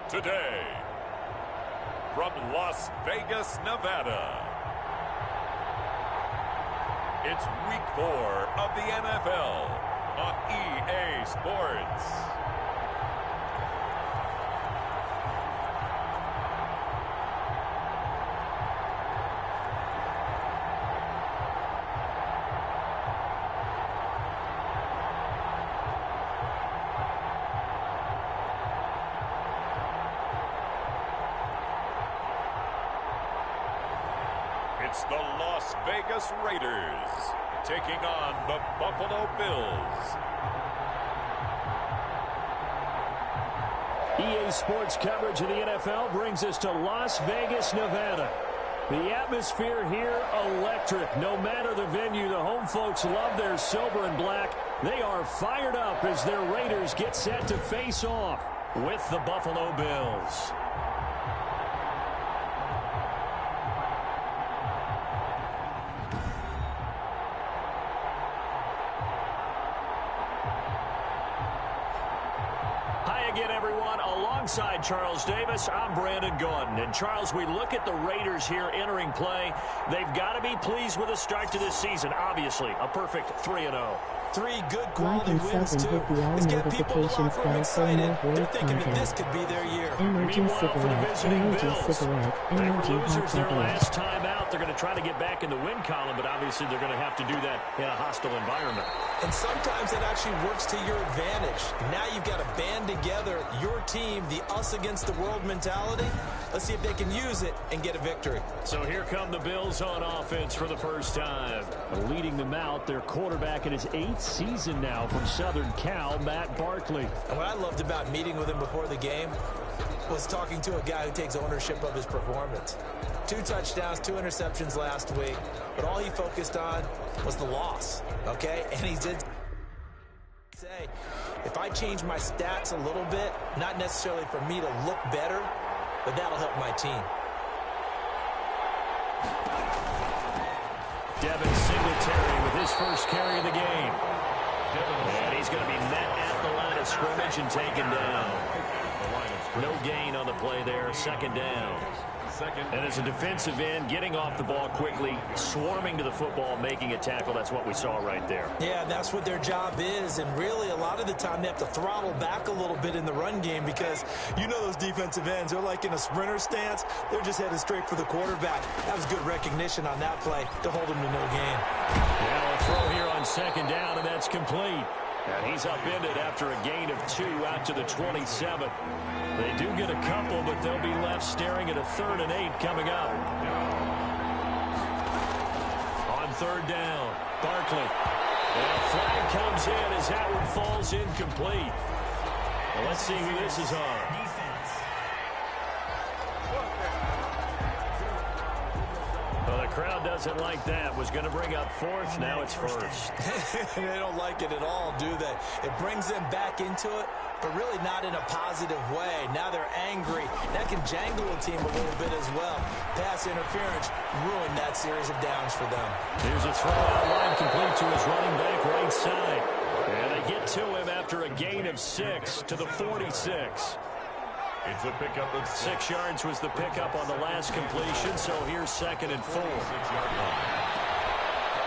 today, from Las Vegas, Nevada, it's Week 4 of the NFL on EA Sports. It's the Las Vegas Raiders taking on the Buffalo Bills. EA Sports coverage of the NFL brings us to Las Vegas, Nevada. The atmosphere here, electric. No matter the venue, the home folks love their silver and black. They are fired up as their Raiders get set to face off with the Buffalo Bills. Alongside Charles Davis, I'm Brandon Gordon. And Charles, we look at the Raiders here entering play. They've got to be pleased with the start to this season. Obviously, a perfect 3-0. 3 good quality wins, too. It's got people in the locker room excited. They're thinking that this could be their year. Meanwhile, for the visiting Bills, they were losers their last time out. They're going to try to get back in the win column, but obviously they're going to have to do that in a hostile environment. And sometimes it actually works to your advantage. Now you've got to band together your team, the us against the world mentality. Let's see if they can use it and get a victory. So here come the Bills on offense for the first time. Leading them out, their quarterback in his 8th season now from Southern Cal, Matt Barkley. And what I loved about meeting with him before the game was talking to a guy who takes ownership of his performance. 2 touchdowns, 2 interceptions last week, but all he focused on was the loss, okay? And he did say, if I change my stats a little bit, not necessarily for me to look better, but that'll help my team. Devin Singletary with his first carry of the game. And he's going to be met at the line of scrimmage and taken down. No gain on the play there, second down. And as a defensive end, getting off the ball quickly, swarming to the football, making a tackle, that's what we saw right there. Yeah, that's what their job is, and really a lot of the time they have to throttle back a little bit in the run game because you know those defensive ends, they're like in a sprinter stance, they're just headed straight for the quarterback. That was good recognition on that play to hold him to no gain. Now a throw here on second down, and that's complete. And he's upended after a gain of 2 out to the 27. They do get a couple, but they'll be left staring at a 3rd and 8 coming up. On third down, Barkley. And a flag comes in as that one falls incomplete. Well, let's see who this is on. Well, the crowd doesn't like that. Was going to bring up 4th. Now it's 1st. They don't like it at all, do they? It brings them back into it, but really not in a positive way. Now they're angry. That can jangle a team a little bit as well. Pass interference ruined that series of downs for them. Here's a throw out line complete to his running back right side. And they get to him after a gain of 6 to the 46. It's a pickup of 6 yards was the pickup on the last completion, so here's 2nd and 4.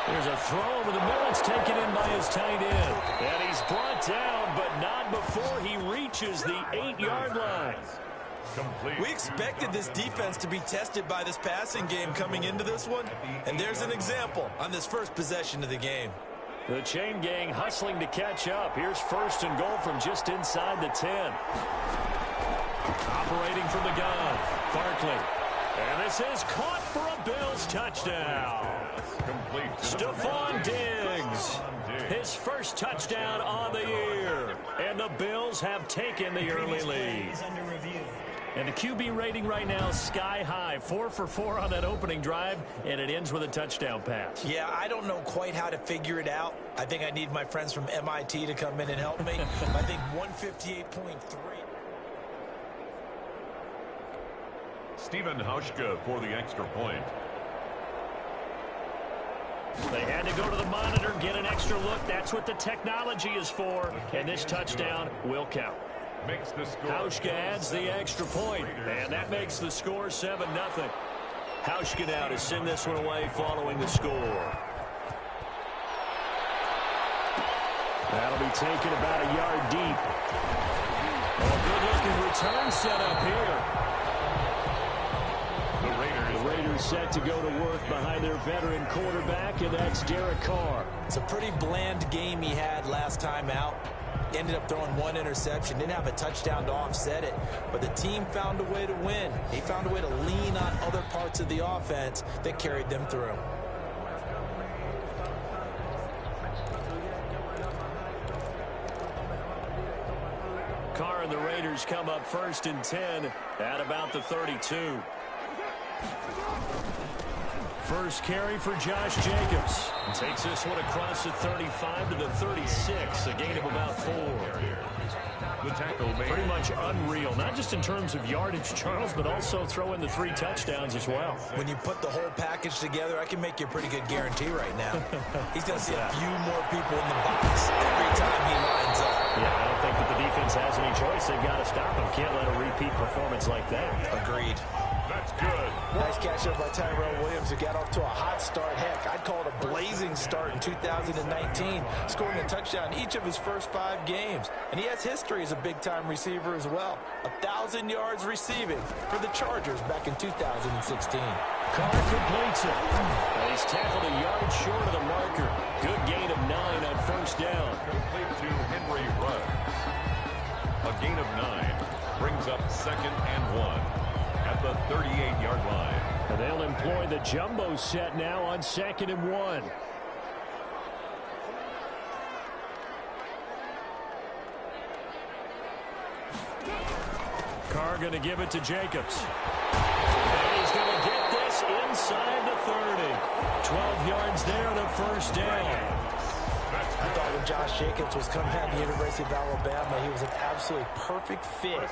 There's a throw over the middle. It's taken in by his tight end. And he's brought down, but not before he reaches the 8-yard line. We expected this defense to be tested by this passing game coming into this one, and there's an example on this first possession of the game. The chain gang hustling to catch up. Here's 1st and goal from just inside the 10. Operating from the gun, Barkley. And this is caught for a Bills touchdown. Stephon Diggs, his first touchdown on the year. And the Bills have taken the early lead. And the QB rating right now is sky high. 4 for 4 on that opening drive, and it ends with a touchdown pass. Yeah, I don't know quite how to figure it out. I think I need my friends from MIT to come in and help me. I think 158.3. Stephen Hauschka for the extra point. They had to go to the monitor, get an extra look. That's what the technology is for. And this touchdown will count. makes the score. Hauschka adds the extra point, and that makes the score 7-0. Hauschka now to send this one away following the score. That'll be taken about a yard deep. A good-looking return set up here. The Raiders set to go to work behind their veteran quarterback, and that's Derek Carr. It's a pretty bland game he had last time out. Ended up throwing one interception. Didn't have a touchdown to offset it. But the team found a way to win. He found a way to lean on other parts of the offense that carried them through. Carr and the Raiders come up 1st and 10 at about the 32. First carry for Josh Jacobs. Takes this one across the 35 to the 36, a gain of about 4. The tackle made. Pretty much unreal, not just in terms of yardage, Charles, but also throw in the 3 touchdowns as well. When you put the whole package together, I can make you a pretty good guarantee right now. He's going to see a few more people in the box every time he lines up. Yeah, I don't think that the defense has any choice. They've got to stop him. Can't let a repeat performance like that. Agreed. That's good. Nice catch up by Tyrell Williams, who got off to a hot start. Heck, I'd call it a blazing start in 2019, scoring a touchdown each of his first 5 games. And he has history as a big-time receiver as well. 1,000 yards receiving for the Chargers back in 2016. Carr completes it. He's tackled a yard short of the marker. Good gain of 9 on first down. Complete to Henry Ruggs. A gain of 9 brings up 2nd and 1 at the 38-yard line. And they'll employ the jumbo set now on 2nd and 1. Carr going to give it to Jacobs. And he's going to get this inside the 30. 12 yards there on a first down. I thought when Josh Jacobs was coming out of the University of Alabama, he was an absolutely perfect fit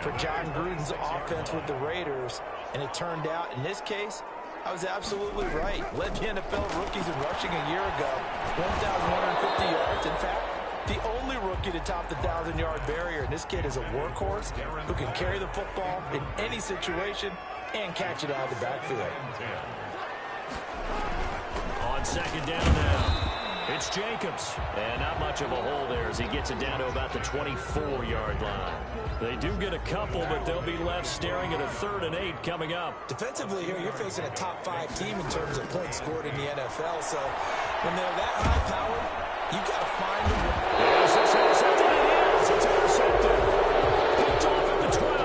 for John Gruden's offense with the Raiders. And it turned out, in this case, I was absolutely right. Led the NFL rookies in rushing a year ago. 1,150 yards. In fact, the only rookie to top the 1,000-yard barrier. And this kid is a workhorse who can carry the football in any situation and catch it out of the backfield. On 2nd down now. It's Jacobs. And not much of a hole there as he gets it down to about the 24-yard line. They do get a couple, but they'll be left staring at a 3rd and 8 coming up. Defensively here, you're facing a top 5 team in terms of points scored in the NFL. So when they're that high-powered, you've got to find them. Yes, it's intercepted. It is. It's intercepted. Picked off at the 12.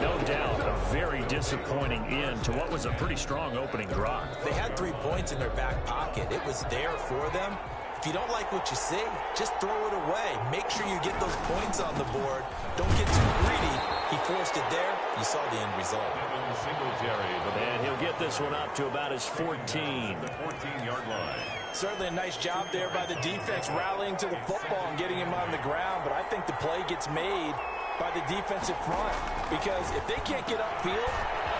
No doubt, a very disappointing end to what was a pretty strong opening drive. They had 3 points in their back pocket. It was there for them. If you don't like what you see, just throw it away. Make sure you get those points on the board. Don't get too greedy. He forced it there. You saw the end result. And he'll get this one up to about his 14. The 14-yard line. Certainly a nice job there by the defense rallying to the football and getting him on the ground. But I think the play gets made by the defensive front, because if they can't get upfield,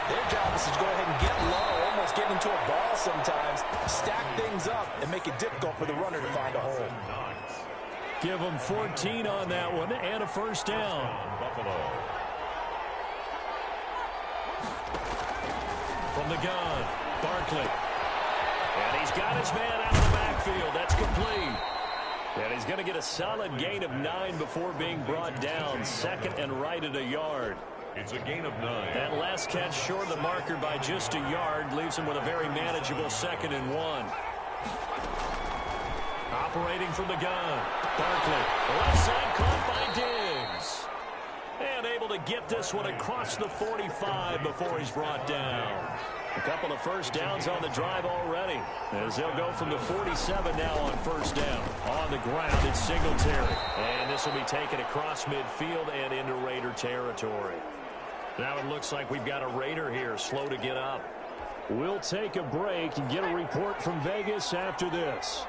their job is to go ahead and get low, almost get into a ball sometimes, stack things up, and make it difficult for the runner to find a hole. Give them 14 on that one and a first down. Buffalo. From the gun, Barkley. And he's got his man out of the backfield. That's complete. And he's going to get a solid gain of 9 before being brought down. 2nd and right at a yard. It's a gain of 9. That last catch short of the marker by just a yard leaves him with a very manageable 2nd and 1. Operating from the gun, Barkley. Left side caught by Diggs. And able to get this one across the 45 before he's brought down. A couple of first downs on the drive already, as they'll go from the 47 now on first down. On the ground, it's Singletary. And this will be taken across midfield and into Raider territory. Now it looks like we've got a Raider here, slow to get up. We'll take a break and get a report from Vegas after this.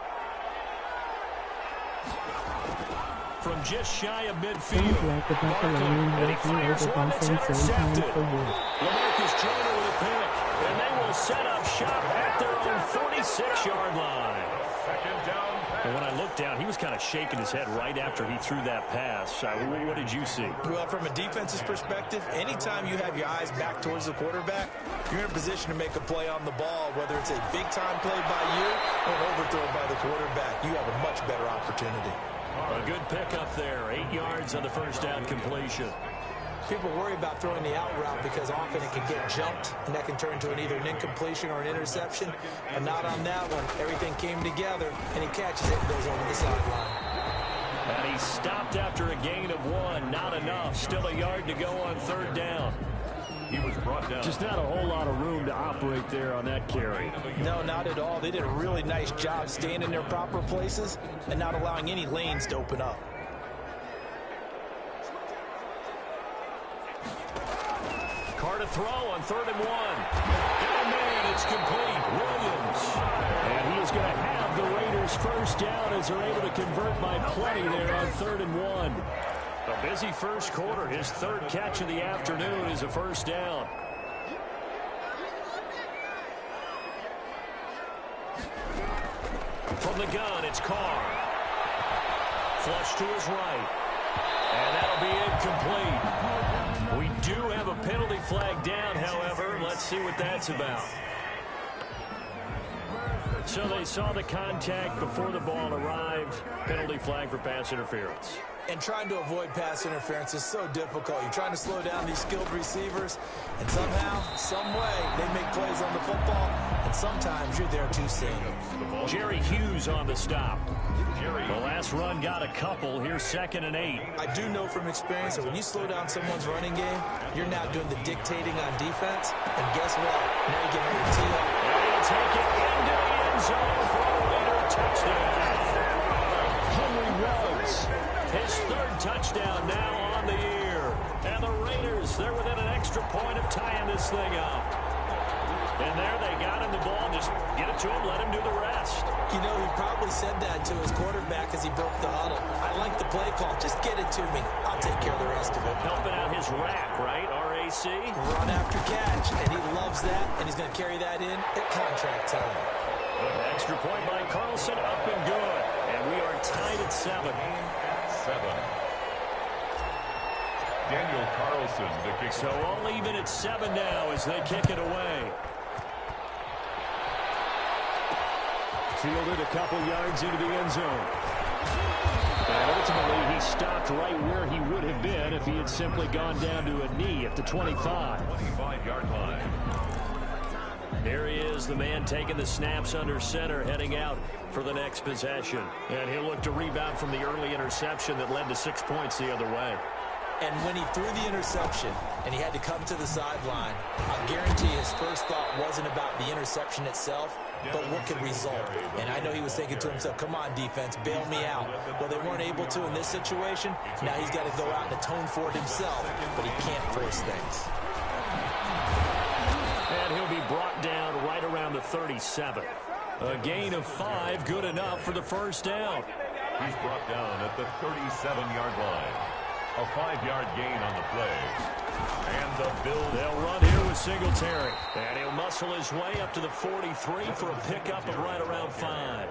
From just shy of midfield, Barkley, and he fires one that's intercepted. LaMarcus Joyner with a pick, and they will set up shop at their own own 46-yard line. Second down pass. And when I looked down, he was kind of shaking his head right after he threw that pass. What did you see? Well, from a defense's perspective, anytime you have your eyes back towards the quarterback, you're in a position to make a play on the ball, whether it's a big-time play by you or an overthrow by the quarterback. You have a much better opportunity. A good pickup there. 8 yards on the first down completion. People worry about throwing the out route because often it can get jumped, and that can turn into either an incompletion or an interception. But not on that one. Everything came together, and he catches it and goes over the sideline. And he stopped after a gain of 1. Not enough. Still a yard to go on third down. He was brought down. Just not a whole lot of room to operate there on that carry. No, not at all. They did a really nice job staying in their proper places and not allowing any lanes to open up. Carr to throw on 3rd and 1. And man, it's complete. Williams. And he is going to have the Raiders first down as they're able to convert by plenty there on 3rd and 1. A busy first quarter. His 3rd catch of the afternoon is a first down. From the gun, it's Carr. Flush to his right. And that'll be incomplete. We do have a penalty flag down, however. Let's see what that's about. So they saw the contact before the ball arrived. Penalty flag for pass interference. And trying to avoid pass interference is so difficult. You're trying to slow down these skilled receivers, and somehow, some way, they make plays on the football, and sometimes you're there too soon. Jerry Hughes on the stop. The last run got a couple. Here's 2nd and 8. I do know from experience that when you slow down someone's running game, you're now doing the dictating on defense, and guess what? Now you're getting ready to tee up. And he'll take it into the end zone for a Raider touchdown. Henry Ruggs, his 3rd touchdown now on the year. And the Raiders, they're within an extra point of tying this thing up. And there they got him the ball. Just get it to him, let him do the rest. You know, he probably said that to his quarterback as he broke the huddle. I like the play call. Just get it to me. I'll take care of the rest of it. Helping out his rack, right? RAC. Run after catch, and he loves that, and he's going to carry that in at contract time. Extra point by Carlson, up and good. And we are tied at 7. 7. Daniel Carlson to kick. So all even at 7 now as they kick it away. Fielded a couple yards into the end zone. And ultimately, he stopped right where he would have been if he had simply gone down to a knee at the 25. 25-yard line. There he is, the man taking the snaps under center, heading out for the next possession. And he'll look to rebound from the early interception that led to 6 points the other way. And when he threw the interception and he had to come to the sideline, I guarantee his first thought wasn't about the interception itself, but what could result. And I know he was thinking to himself, come on, defense, bail me out. Well, they weren't able to in this situation. Now he's got to go out and atone for it himself, but he can't force things. And he'll be brought down right around the 37. A gain of 5, good enough for the first down. He's brought down at the 37-yard line. A 5-yard gain on the play. And the Bills. They'll run here with Singletary. And he'll muscle his way up to the 43 for a pickup of right around 5.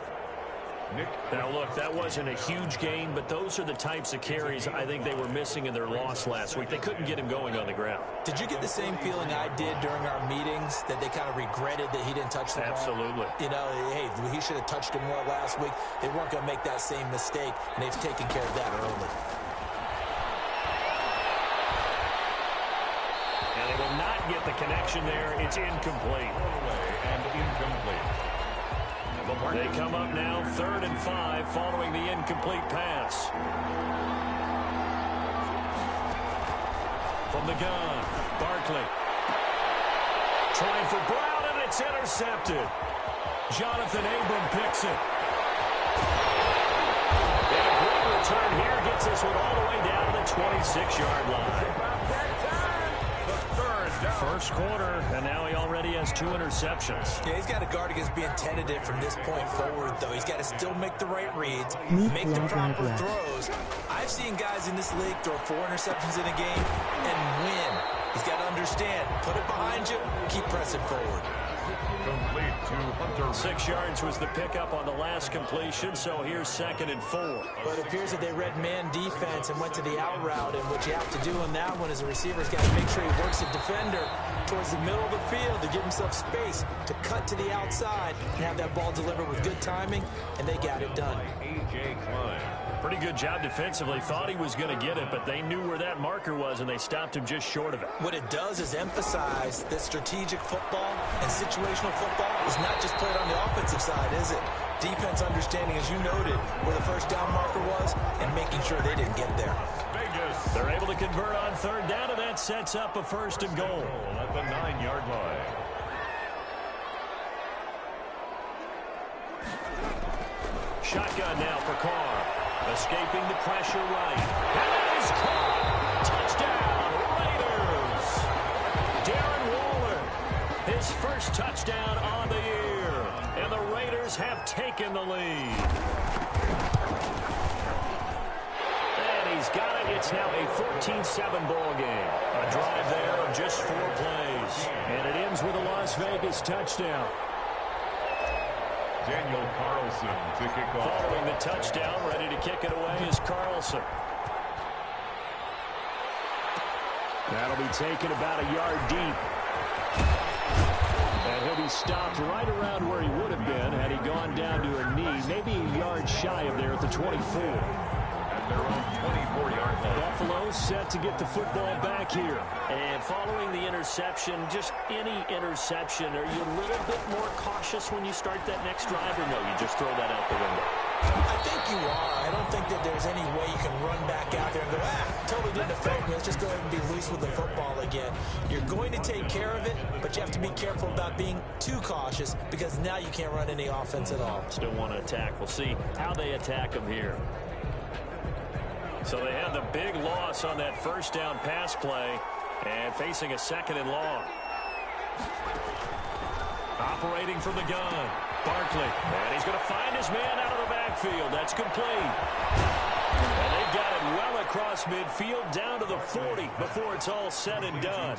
Now, look, that wasn't a huge gain, but those are the types of carries I think they were missing in their loss last week. They couldn't get him going on the ground. Did you get the same feeling I did during our meetings, that they kind of regretted that he didn't touch the ball? Absolutely. You know, hey, he should have touched him more last week. They weren't going to make that same mistake, and they've taken care of that early. And they will not get the connection there. It's incomplete. And incomplete. They come up now 3rd and 5 following the incomplete pass. From the gun, Barkley. Trying for Brown, and it's intercepted. Jonathan Abram picks it. And a great return here gets this one all the way down to the 26-yard line. First quarter, and now he already has 2 interceptions. Yeah, he's got to guard against being tentative from this point forward, though. He's got to still make the right reads, make the proper throws. I've seen guys in this league throw 4 interceptions in a game and win. He's got to understand, put it behind you, keep pressing forward. Complete to Hunter And 6 yards was the pickup on the last completion, so here's 2nd and 4. But it appears that they read man defense and went to the out route, and what you have to do on that one is the receiver's got to make sure he works the defender towards the middle of the field to give himself space to cut to the outside and have that ball delivered with good timing, and they got it done. Pretty good job defensively. Thought he was going to get it, but they knew where that marker was, and they stopped him just short of it. What it does is emphasize that strategic football and situational football is not just played on the offensive side, is it? Defense understanding, as you noted, where the first down marker was and making sure they didn't get there. They're able to convert on 3rd down, and that sets up a 1st and goal. At the 9-yard line. Shotgun now for Carr. Escaping the pressure right. And he's caught. Touchdown, Raiders. Darren Waller, his first touchdown on the year. And the Raiders have taken the lead. And he's got it. It's now a 14-7 ball game. A drive there of just 4 plays. And it ends with a Las Vegas touchdown. Daniel Carlson to kick off. Following the touchdown, ready to kick it away is Carlson. That'll be taken about a yard deep. And he'll be stopped right around where he would have been had he gone down to a knee, maybe a yard shy of there at the 24. At their own 24-yard line. Buffalo set to get the football back here. And following the interception, just any interception, are you a little bit more cautious when you start that next drive, or no, you just throw that out the window? I think you are. I don't think that there's any way you can run back out there and go, totally didn't affect me. Let's just go ahead and be loose with the football again. You're going to take care of it, but you have to be careful about being too cautious because now you can't run any offense at all. Still want to attack. We'll see how they attack them here. So they had the big loss on that first down pass play and facing a 2nd and long. Operating from the gun, Barkley. And he's going to find his man out of the backfield. That's complete. And they've got it well across midfield down to the 40 before it's all said and done.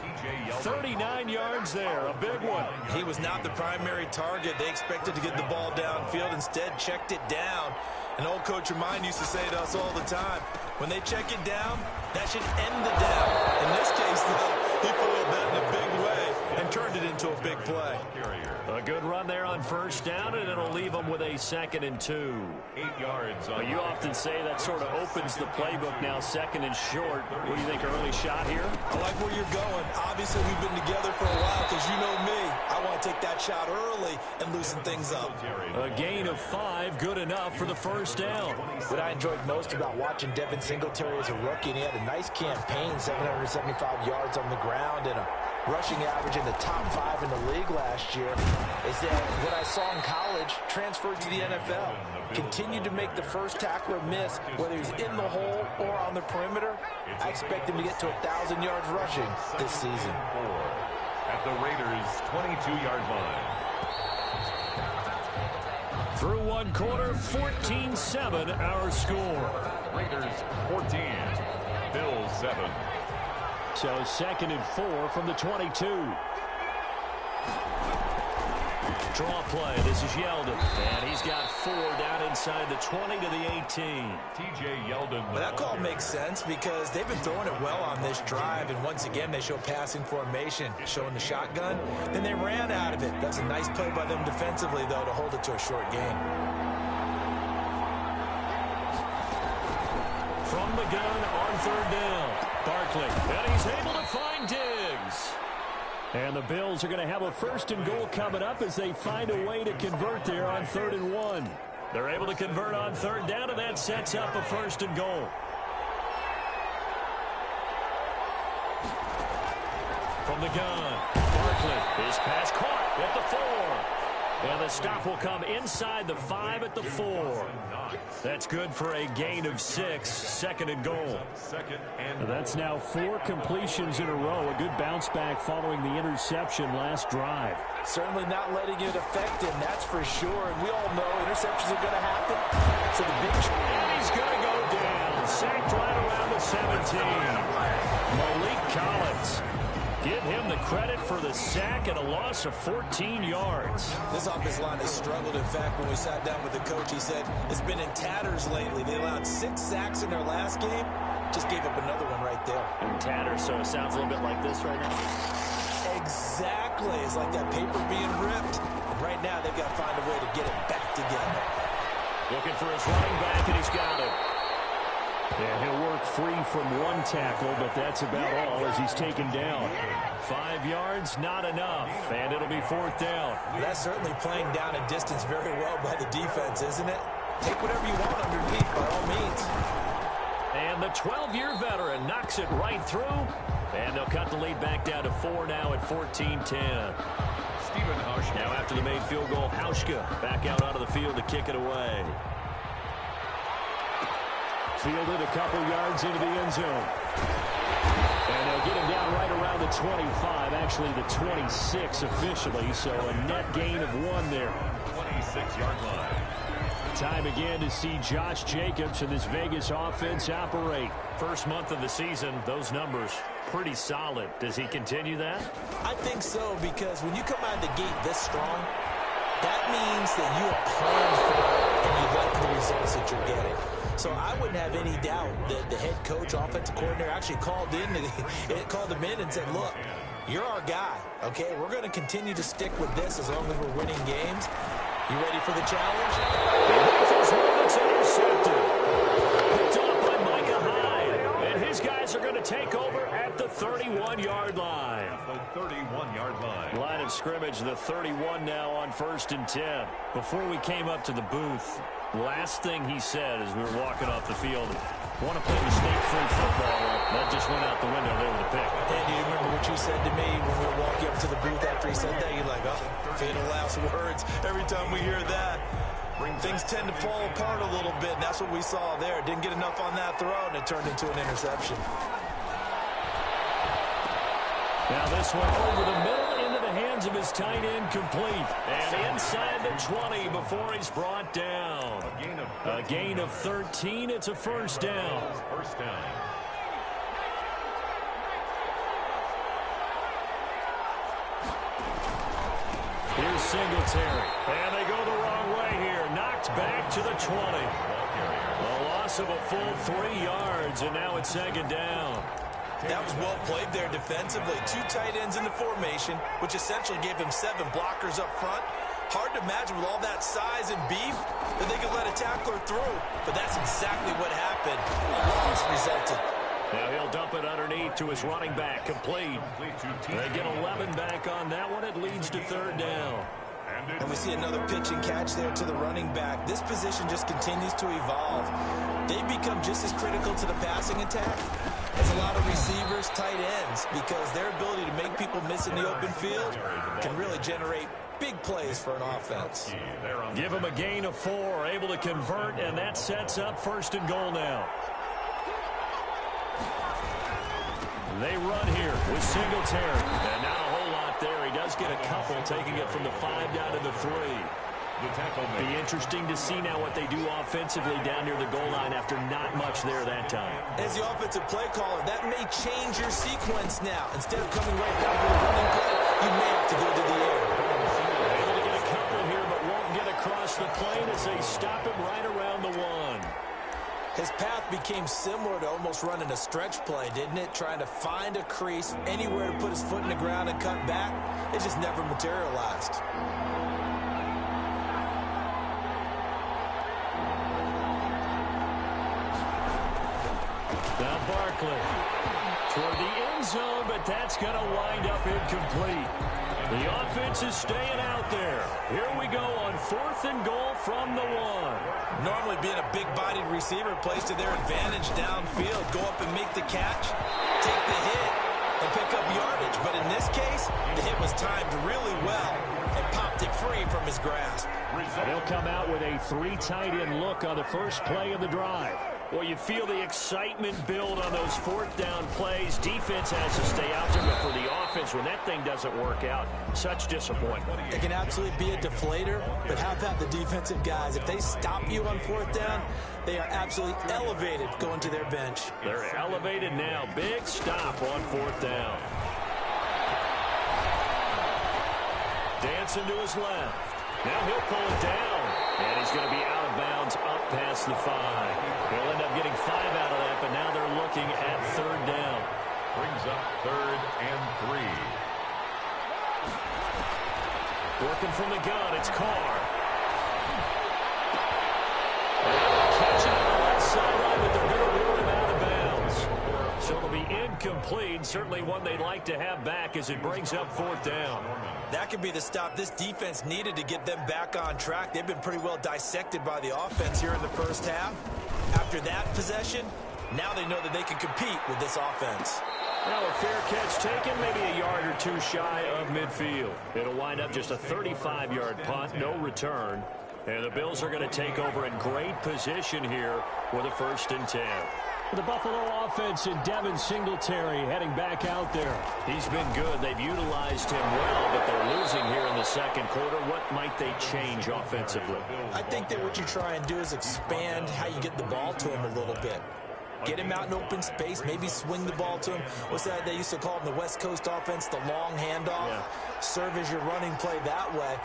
39 yards there, a big one. He was not the primary target. They expected to get the ball downfield. Instead, checked it down. An old coach of mine used to say to us all the time, when they check it down, that should end the down. In this case, though, he foiled that in a big way and turned it into a big play. A good run there on first down, and it'll leave them with a 2nd and 2. 8 yards. Well, you often say that sort of opens the playbook now, 2nd and short. What do you think, early shot here? I like where you're going. Obviously, we've been together for a while because you know me. I want to take that shot early and loosen things up. A gain of 5, good enough for the first down. What I enjoyed most about watching Devin Singletary as a rookie, and he had a nice campaign, 775 yards on the ground and a rushing average in the top 5 in the league last year, is that what I saw in college transferred to the NFL. Continued to make the first tackler miss, whether he's in the hole or on the perimeter. I expect him to get to 1,000 yards rushing this season. At the Raiders' 22-yard line. Through one quarter, 14-7 our score. Raiders 14, Bills 7. So 2nd and 4 from the 22. Draw play. This is Yeldon. And he's got 4 down inside the 20 to the 18. T.J. Yeldon. Well, that call makes sense because they've been throwing it well on this drive. And once again, they show passing formation, showing the shotgun. Then they ran out of it. That's a nice play by them defensively, though, to hold it to a short game. From the gun on 3rd down. Barkley. And he's able to find Diggs. And the Bills are going to have a 1st and goal coming up as they find a way to convert there on 3rd and 1. They're able to convert on 3rd down, and that sets up a 1st and goal. From the gun, Barkley. His pass caught at the 4. And the stop will come inside the 5 at the 4. That's good for a gain of 6, 2nd and goal. That's now 4 completions in a row. A good bounce back following the interception last drive. Certainly not letting it affect him, that's for sure. And we all know interceptions are going to happen. So the big... And he's going to go down. Sacked right around the 17. Malik Collins. Give him the credit for the sack and a loss of 14 yards. This offensive line has struggled. In fact, when we sat down with the coach, he said it's been in tatters lately. They allowed 6 sacks in their last game. Just gave up another one right there. In tatters, so it sounds a little bit like this right now. Exactly. It's like that paper being ripped. And right now, they've got to find a way to get it back together. Looking for his running back, and he's got it. Yeah, he'll work free from one tackle, but that's about all as he's taken down. 5 yards, not enough, and it'll be 4th down. That's certainly playing down a distance very well by the defense, isn't it? Take whatever you want underneath, by all means. And the 12-year veteran knocks it right through, and they'll cut the lead back down to 4 now at 14-10. Steven Hauschka. Now after the made field goal, Hauschka back out onto the field to kick it away. Fielded a couple yards into the end zone. And they'll get him down right around the 25, actually the 26 officially, so a net gain of 1 there. 26-yard line. Time again to see Josh Jacobs and this Vegas offense operate. First month of the season, those numbers pretty solid. Does he continue that? I think so, because when you come out of the gate this strong, that means that you have planned for it and you like the results that you're getting. So I wouldn't have any doubt that the head coach, offensive coordinator, actually called him in and said, look, you're our guy, okay? We're going to continue to stick with this as long as we're winning games. You ready for the challenge? It's intercepted. Picked up by Micah Hyde. And his guys are going to take over at the 31-yard line. The 31-yard line. Line of scrimmage, the 31 now on 1st and 10. Before we came up to the booth, last thing he said as we were walking off the field, want to play mistake-free football. That just went out the window there with the pick. And do you remember what you said to me when we were walking up to the booth after he said that? You're like, oh, fatal last words. Every time we hear that, things tend to fall apart a little bit, and that's what we saw there. Didn't get enough on that throw, and it turned into an interception. Now this one over the middle into the hands of his tight end, complete. And inside the 20 before he's brought down. A gain of 13. It's a 1st down. First down. Here's Singletary. And they go the wrong way here. Knocked back to the 20. A loss of a full 3 yards, and now it's 2nd down. That was well played there defensively. 2 tight ends in the formation, which essentially gave him 7 blockers up front. Hard to imagine with all that size and beef that they could let a tackler through. But that's exactly what happened. A loss resulted. Now he'll dump it underneath to his running back, complete. They get 11 back on that one. It leads to 3rd down. And we see another pitch and catch there to the running back. This position just continues to evolve. They've become just as critical to the passing attack as a lot of receivers, tight ends, because their ability to make people miss in the open field can really generate big plays for an offense. Give him a gain of 4, able to convert, and that sets up 1st and goal now. They run here with Singletary. And not a whole lot there. He does get a couple, taking it from the 5 down to the 3. Be interesting to see now what they do offensively down near the goal line after not much there that time. As the offensive play caller, that may change your sequence now. Instead of coming right down to the running play, you may have to go to the air. Able to get a couple here, but won't get across the plane as they stop him right around the 1. His path became similar to almost running a stretch play, didn't it? Trying to find a crease, anywhere to put his foot in the ground and cut back. It just never materialized. Now Barkley toward the end zone, but that's going to wind up incomplete. The offense is staying out there. Here we go on 4th and goal from the 1. Normally being a big-bodied receiver plays to their advantage downfield. Go up and make the catch, take the hit, and pick up yardage. But in this case, the hit was timed really well and popped it free from his grasp. They'll come out with a 3 tight end look on the first play of the drive. Well, you feel the excitement build on those 4th down plays. Defense has to stay out there, but for the offense, when that thing doesn't work out, such disappointment. It can absolutely be a deflator, but how about the defensive guys? If they stop you on 4th down, they are absolutely elevated going to their bench. They're elevated now. Big stop on 4th down. Dancing to his left. Now he'll pull it down. And he's going to be out of bounds up past the 5. He'll end up getting 5 out of that, but now they're looking at 3rd down. Brings up 3rd and 3. Working from the gun, it's Carr. Catch it on the left sideline, but they're going to rule him out of bounds. So it'll be incomplete. Certainly one they'd like to have back as it brings up 4th down. That could be the stop this defense needed to get them back on track. They've been pretty well dissected by the offense here in the first half. After that possession, now they know that they can compete with this offense. Now a fair catch taken, maybe a yard or 2 shy of midfield. It'll wind up just a 35-yard punt, no return. And the Bills are going to take over in great position here with a 1st and 10. The Buffalo offense and Devin Singletary heading back out there. He's been good. They've utilized him well, but they're losing here in the 2nd quarter. What might they change offensively? I think that what you try and do is expand how you get the ball to him a little bit. Get him out in open space, maybe swing the ball to him. What's that they used to call in the West Coast offense, the long handoff? Yeah. Serve as your running play that way,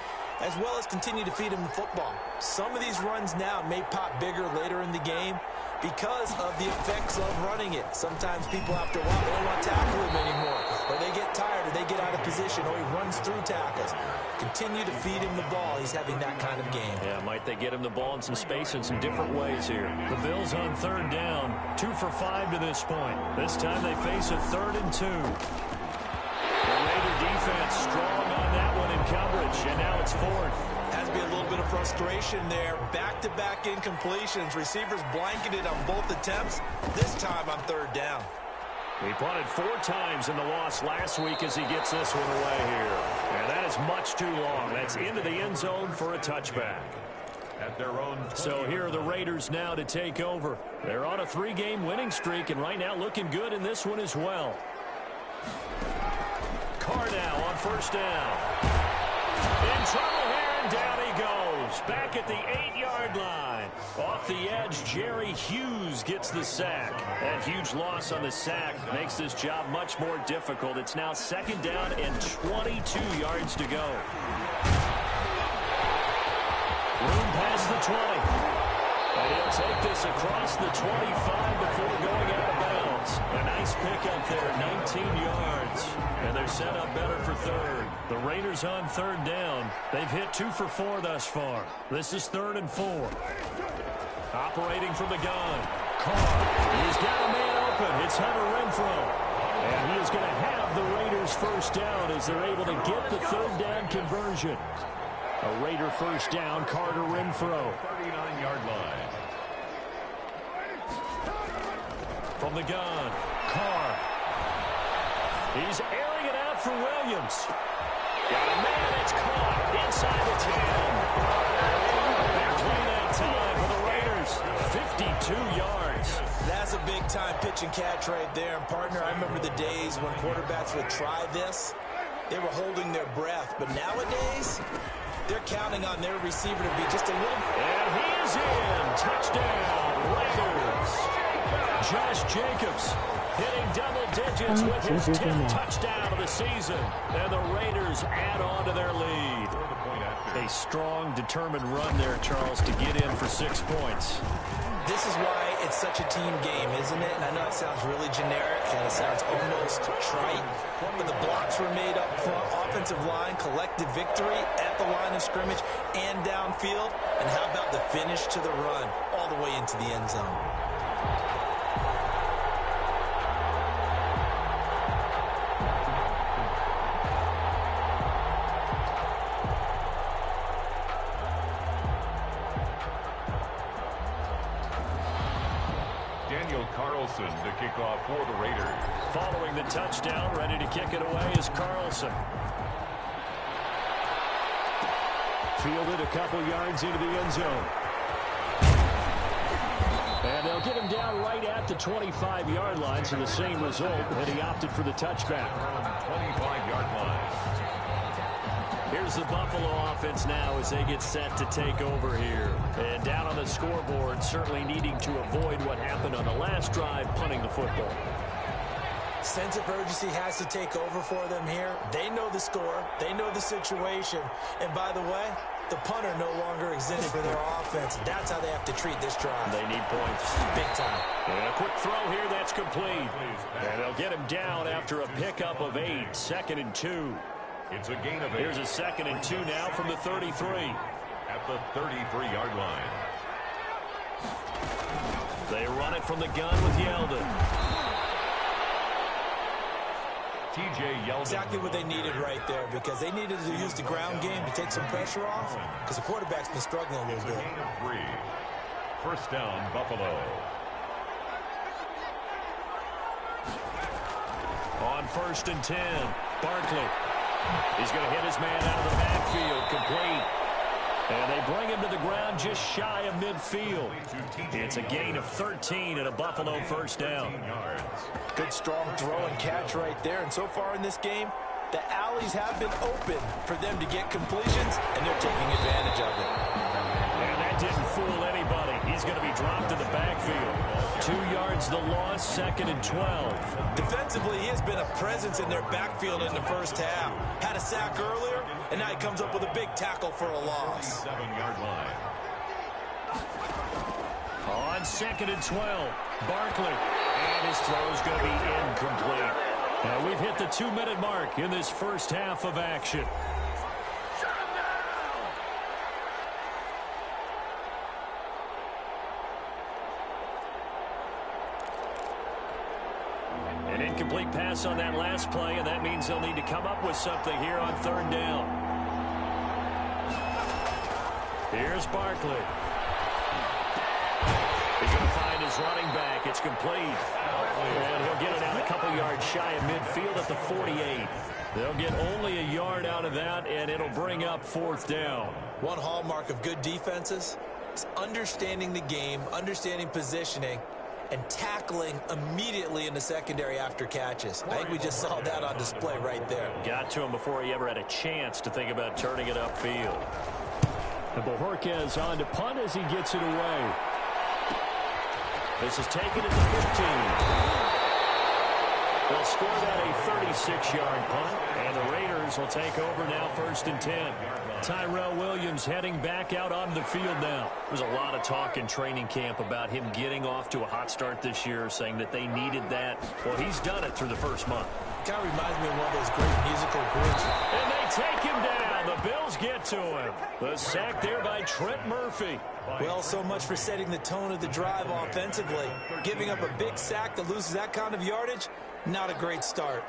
as well as continue to feed him the football. Some of these runs now may pop bigger later in the game because of the effects of running it. Sometimes people, after a while, they don't want to tackle him anymore, or they get tired, or they get out of position, or he runs through tackles. Continue to feed him the ball. He's having that kind of game. Yeah, might they get him the ball in some space in some different ways here. The Bills on 3rd down, 2 for 5 to this point. This time they face a 3rd and 2. The Raider defense strong on that one in coverage, and now it's 4th. Has to be a little bit of frustration there. Back-to-back incompletions. Receivers blanketed on both attempts. This time on 3rd down. He punted 4 times in the loss last week as he gets this one away here. And that is much too long. That's into the end zone for a touchback. At their own. So here are the Raiders now to take over. They're on a 3-game winning streak, and right now looking good in this one as well. Carr now on 1st down. In trouble here, and down he goes. Back at the 8-yard line. Off the edge, Jerry Hughes gets the sack. That huge loss on the sack makes this job much more difficult. It's now 2nd down and 22 yards to go. Room past the 20. And he'll take this across the 25 before going out of bounds. A nice pickup there, 19 yards. And they're set up better for 3rd. The Raiders on 3rd down. They've hit 2 for 4 thus far. This is 3rd and 4. Operating from the gun. Carr. He's got a man open. It's Hunter Renfrow. And he is going to have the Raiders 1st down as they're able to get the 3rd down conversion. A Raider 1st down, Carter Renfrow. 39-yard line. From the gun. Carr. He's airing it out for Williams. Got a man, it's caught inside the 10. They're playing that time for the Raiders. 52 yards. That's a big-time pitch and catch right there. And, partner, I remember the days when quarterbacks would try this. They were holding their breath. But nowadays, they're counting on their receiver to be just a little... And he is in. Touchdown, Raiders. Josh Jacobs hitting double digits with his 10th touchdown of the season. And the Raiders add on to their lead. A strong, determined run there, Charles, to get in for 6 points. This is why it's such a team game, isn't it? And I know it sounds really generic and it sounds almost trite, but the blocks were made up front, offensive line, collective victory at the line of scrimmage and downfield. And how about the finish to the run all the way into the end zone? To kick off for the Raiders. Following the touchdown, ready to kick it away is Carlson. Fielded a couple yards into the end zone. And they'll get him down right at the 25-yard line, so the same result, and he opted for the touchback. 25-yard line. Here's the Buffalo offense now as they get set to take over here. And down on the scoreboard, certainly needing to avoid what happened on the last drive, punting the football. Sense of urgency has to take over for them here. They know the score. They know the situation. And by the way, the punter no longer exists for their offense. That's how they have to treat this drive. They need points. Big time. And a quick throw here, that's complete. And they'll get him down after a pickup of 8. 2nd and 2. It's a gain of 8. Here's a 2nd and 2 now from the 33. At the 33-yard line. They run it from the gun with Yeldon. T.J. Yeldon. Exactly what they needed right there, because they needed to use the ground game to take some pressure off, because the quarterback's been struggling a little bit. Gain of 3. First down, Buffalo. On 1st and 10, Barkley. He's going to hit his man out of the backfield, complete. And they bring him to the ground just shy of midfield. It's a gain of 13 and a Buffalo first down. Good strong throw and catch right there. And so far in this game, the alleys have been open for them to get completions, and they're taking advantage of it. And that didn't fool anybody. He's going to be dropped in the backfield. 2 yards the loss, 2nd and 12. Defensively, he has been a presence in their backfield in the first half. Had a sack earlier, and now he comes up with a big tackle for a loss. 7-yard line. On 2nd and 12, Barkley. And his throw is going to be incomplete. Now we've hit the 2-minute mark in this first half of action. An incomplete pass on that last play, and that means they'll need to come up with something here on 3rd down. Here's Barkley. He's going to find his running back. It's complete. And he'll get it out a couple yards shy of midfield at the 48. They'll get only a yard out of that, and it'll bring up 4th down. One hallmark of good defenses is understanding the game, understanding positioning, and tackling immediately in the secondary after catches. I think we just saw that on display right there. Got to him before he ever had a chance to think about turning it upfield. And Bojorquez on to punt as he gets it away. This is taken at the 15. They'll score that a 36-yard punt, and the Raiders will take over now 1st and 10. Tyrell Williams heading back out on the field now. There's a lot of talk in training camp about him getting off to a hot start this year, saying that they needed that. Well, he's done it through the first month. Kind of reminds me of one of those great musical groups. And they take him down. The Bills get to him. The sack there by Trent Murphy. Well, so much for setting the tone of the drive offensively. Giving up a big sack that loses that kind of yardage, not a great start.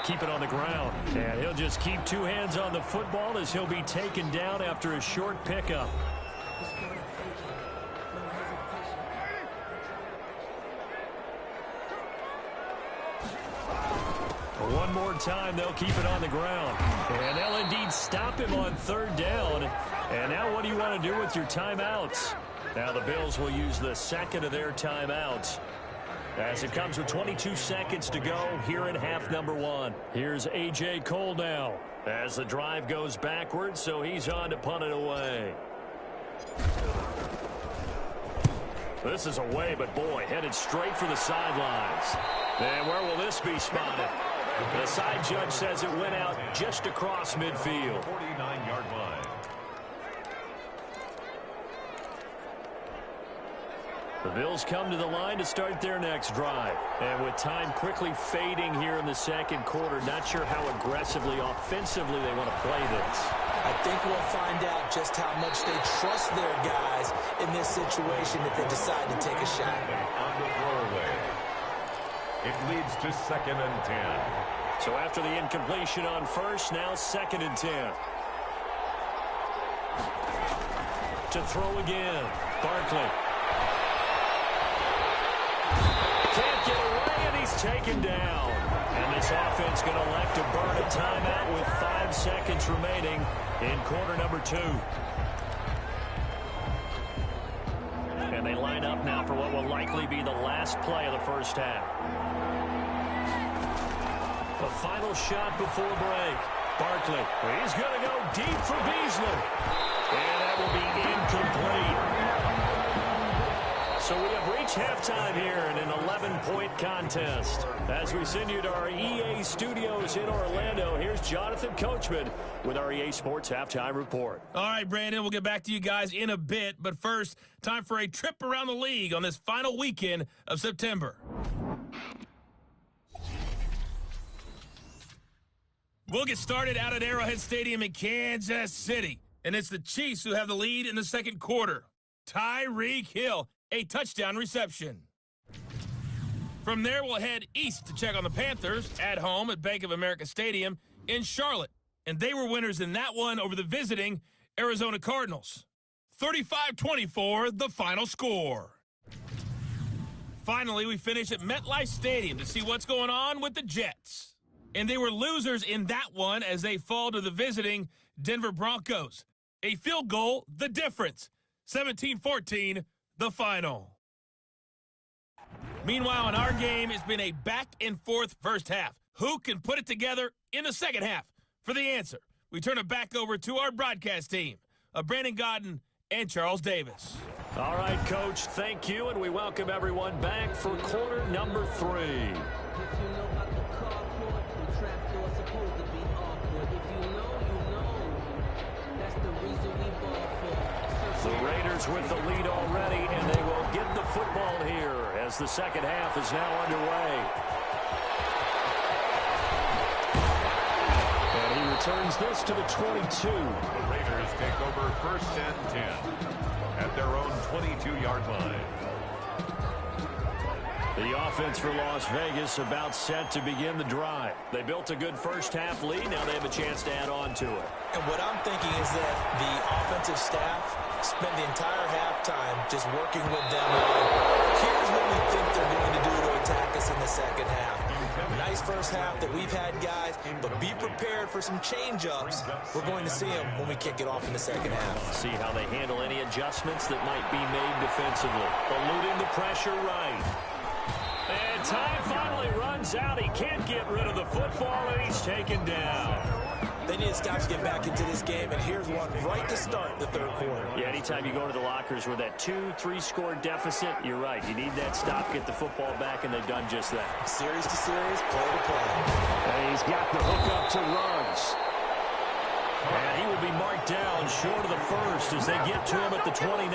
Keep it on the ground. And he'll just keep 2 hands on the football as he'll be taken down after a short pickup. One more time, they'll keep it on the ground. And they'll indeed stop him on 3rd down. And now what do you want to do with your timeouts? Now the Bills will use the 2nd of their timeouts, as it comes with 22 seconds to go here in half number 1. Here's A.J. Cole now as the drive goes backwards, so he's on to punt it away. This is away, but boy, headed straight for the sidelines. And where will this be spotted? The side judge says it went out just across midfield. 49-yard line. The Bills come to the line to start their next drive. And with time quickly fading here in the 2nd quarter, not sure how aggressively, offensively they want to play this. I think we'll find out just how much they trust their guys in this situation if they decide to take a shot. On the throwaway. It leads to 2nd and 10. So after the incompletion on 1st, now 2nd and 10. To throw again, Barkley. Can't get away taken down. And this offense going to elect to burn a timeout with 5 seconds remaining in quarter number 2. And they line up now for what will likely be the last play of the first half. The final shot before break. Barkley, he's going to go deep for Beasley. And that will be incomplete. So we have reached halftime here in an 11-point contest. As we send you to our EA studios in Orlando, here's Jonathan Coachman with our EA Sports Halftime Report. All right, Brandon, we'll get back to you guys in a bit. But first, time for a trip around the league on this final weekend of September. We'll get started out at Arrowhead Stadium in Kansas City. And it's the Chiefs who have the lead in the second quarter. Tyreek Hill, a touchdown reception. From there, we'll head east to check on the Panthers at home at Bank of America Stadium in Charlotte. And they were winners in that one over the visiting Arizona Cardinals. 35-24, the final score. Finally, we finish at MetLife Stadium to see what's going on with the Jets. And they were losers in that one as they fall to the visiting Denver Broncos. A field goal, the difference. 17-14, the final. Meanwhile, in our game, it's been a back-and-forth first half. Who can put it together in the second half? For the answer, we turn it back over to our broadcast team of Brandon Godden and Charles Davis. All right, Coach, thank you, and we welcome everyone back for quarter number 3. The Raiders with the lead already, and they will get the football here as the second half is now underway. And he returns this to the 22. The Raiders take over first and 10 at their own 22-yard line. The offense for Las Vegas about set to begin the drive. They built a good first half lead. Now they have a chance to add on to it. And what I'm thinking is that the offensive staff spent the entire halftime just working with them on, here's what we think they're going to do to attack us in the second half. Nice first half that we've had, guys, but be prepared for some change-ups. We're going to see them when we kick it off in the second half. See how they handle any adjustments that might be made defensively. Eluding the pressure right. And time finally runs out. He can't get rid of the football, and he's taken down. They need to stop to get back into this game, and here's one right to start the third quarter. Yeah, anytime you go to the lockers with that 2-3 score deficit, you're right. You need that stop, get the football back, and they've done just that. Series to series, play to play. And he's got the hook up to Ruggs. And he will be marked down short of the first as they get to him at the 29.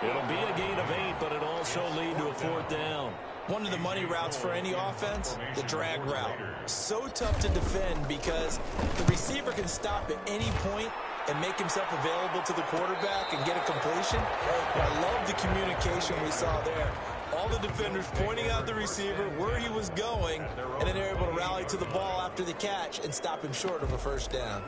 It'll be a gain of 8, but it'll also lead to a fourth down. One of the money routes for any offense, the drag route. So tough to defend because the receiver can stop at any point and make himself available to the quarterback and get a completion. But I love the communication we saw there. All the defenders pointing out the receiver, where he was going, and then they're able to rally to the ball after the catch and stop him short of a first down.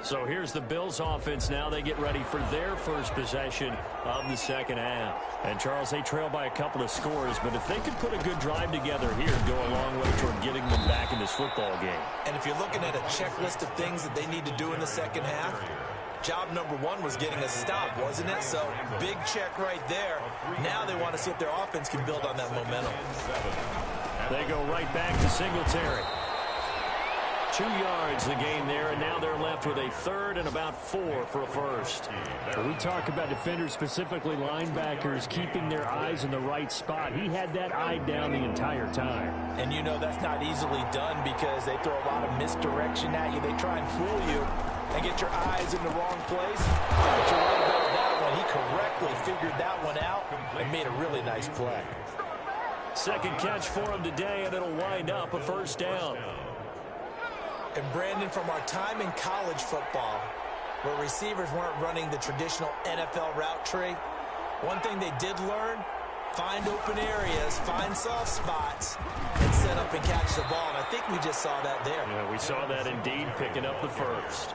So here's the Bills offense now. They get ready for their first possession of the second half. And, Charles, they trail by a couple of scores, but if they could put a good drive together here and go a long way toward getting them back in this football game. And if you're looking at a checklist of things that they need to do in the second half, job number 1 was getting a stop, wasn't it? So big check right there. Now they want to see if their offense can build on that momentum. They go right back to Singletary. 2 yards the game there, and now they're left with a third and about 4 for a first. We talk about defenders, specifically linebackers, keeping their eyes in the right spot. He had that eye down the entire time. And you know that's not easily done because they throw a lot of misdirection at you. They try and fool you and get your eyes in the wrong place. But you're right about that one. He correctly figured that one out and made a really nice play. Second catch for him today, and it'll wind up a first down. And, Brandon, from our time in college football, where receivers weren't running the traditional NFL route tree, one thing they did learn, find open areas, find soft spots, and set up and catch the ball. And I think we just saw that there. Yeah, we saw that indeed, picking up the first.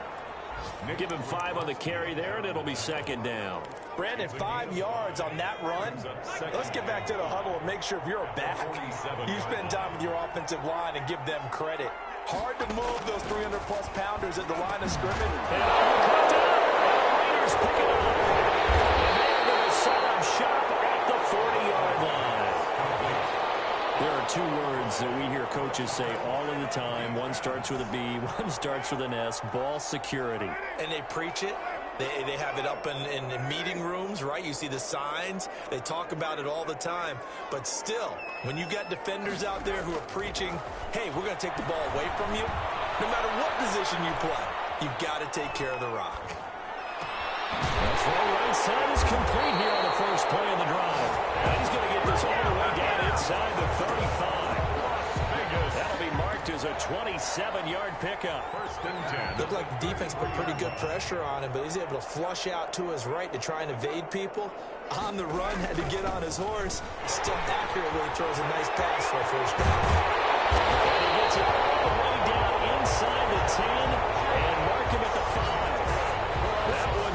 Give him 5 on the carry there, and it'll be second down. Brandon, 5 yards on that run. Let's get back to the huddle and make sure if you're a back, you spend time with your offensive line and give them credit. Hard to move those 300-plus pounders at the line of scrimmage. And Raiders pick it up. And they're going to set up shop at the 40-yard line. There are 2 words that we hear coaches say all of the time. One starts with a B, one starts with an S, ball security. And they preach it. They have it up in meeting rooms, right? You see the signs. They talk about it all the time. But still, when you got defenders out there who are preaching, hey, we're going to take the ball away from you, no matter what position you play, you've got to take care of the rock. That's right side is complete here on the first play of the drive. And he's going to get this all the way down inside the 35. That'll be marked as a 27-yard pickup. First and 10. Looked like the defense put pretty good pressure on him, but he's able to flush out to his right to try and evade people. On the run, had to get on his horse. Still accurately throws a nice pass for a first down. And he gets it all the way down inside the 10 and mark him at the 5. That one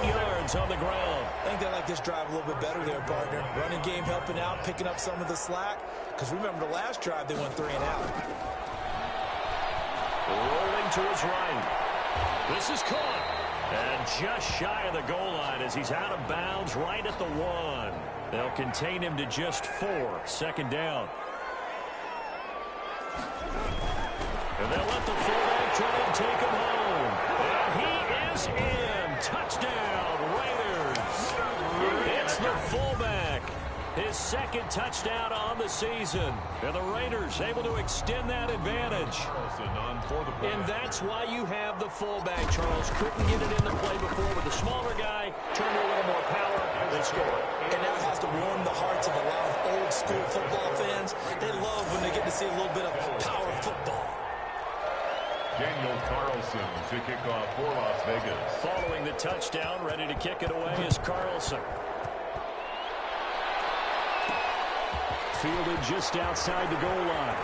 28 yards on the ground. I think they like this drive a little bit better there, partner. Running game helping out, picking up some of the slack. Because remember the last drive, they went 3 and out. Rolling to his right. This is caught. And just shy of the goal line as he's out of bounds right at the 1. They'll contain him to just 4. Second down. And they'll let the fullback try and take him home. And he is in. Touchdown, Raiders. It's the fullback. His second touchdown on the season. And the Raiders able to extend that advantage. And that's why you have the fullback, Charles. Couldn't get it into play before with the smaller guy. Turned a little more power and scored. And that has to warm the hearts of a lot of old-school football fans. They love when they get to see a little bit of power football. Daniel Carlson to kick off for Las Vegas. Following the touchdown, ready to kick it away is Carlson. Fielded just outside the goal line.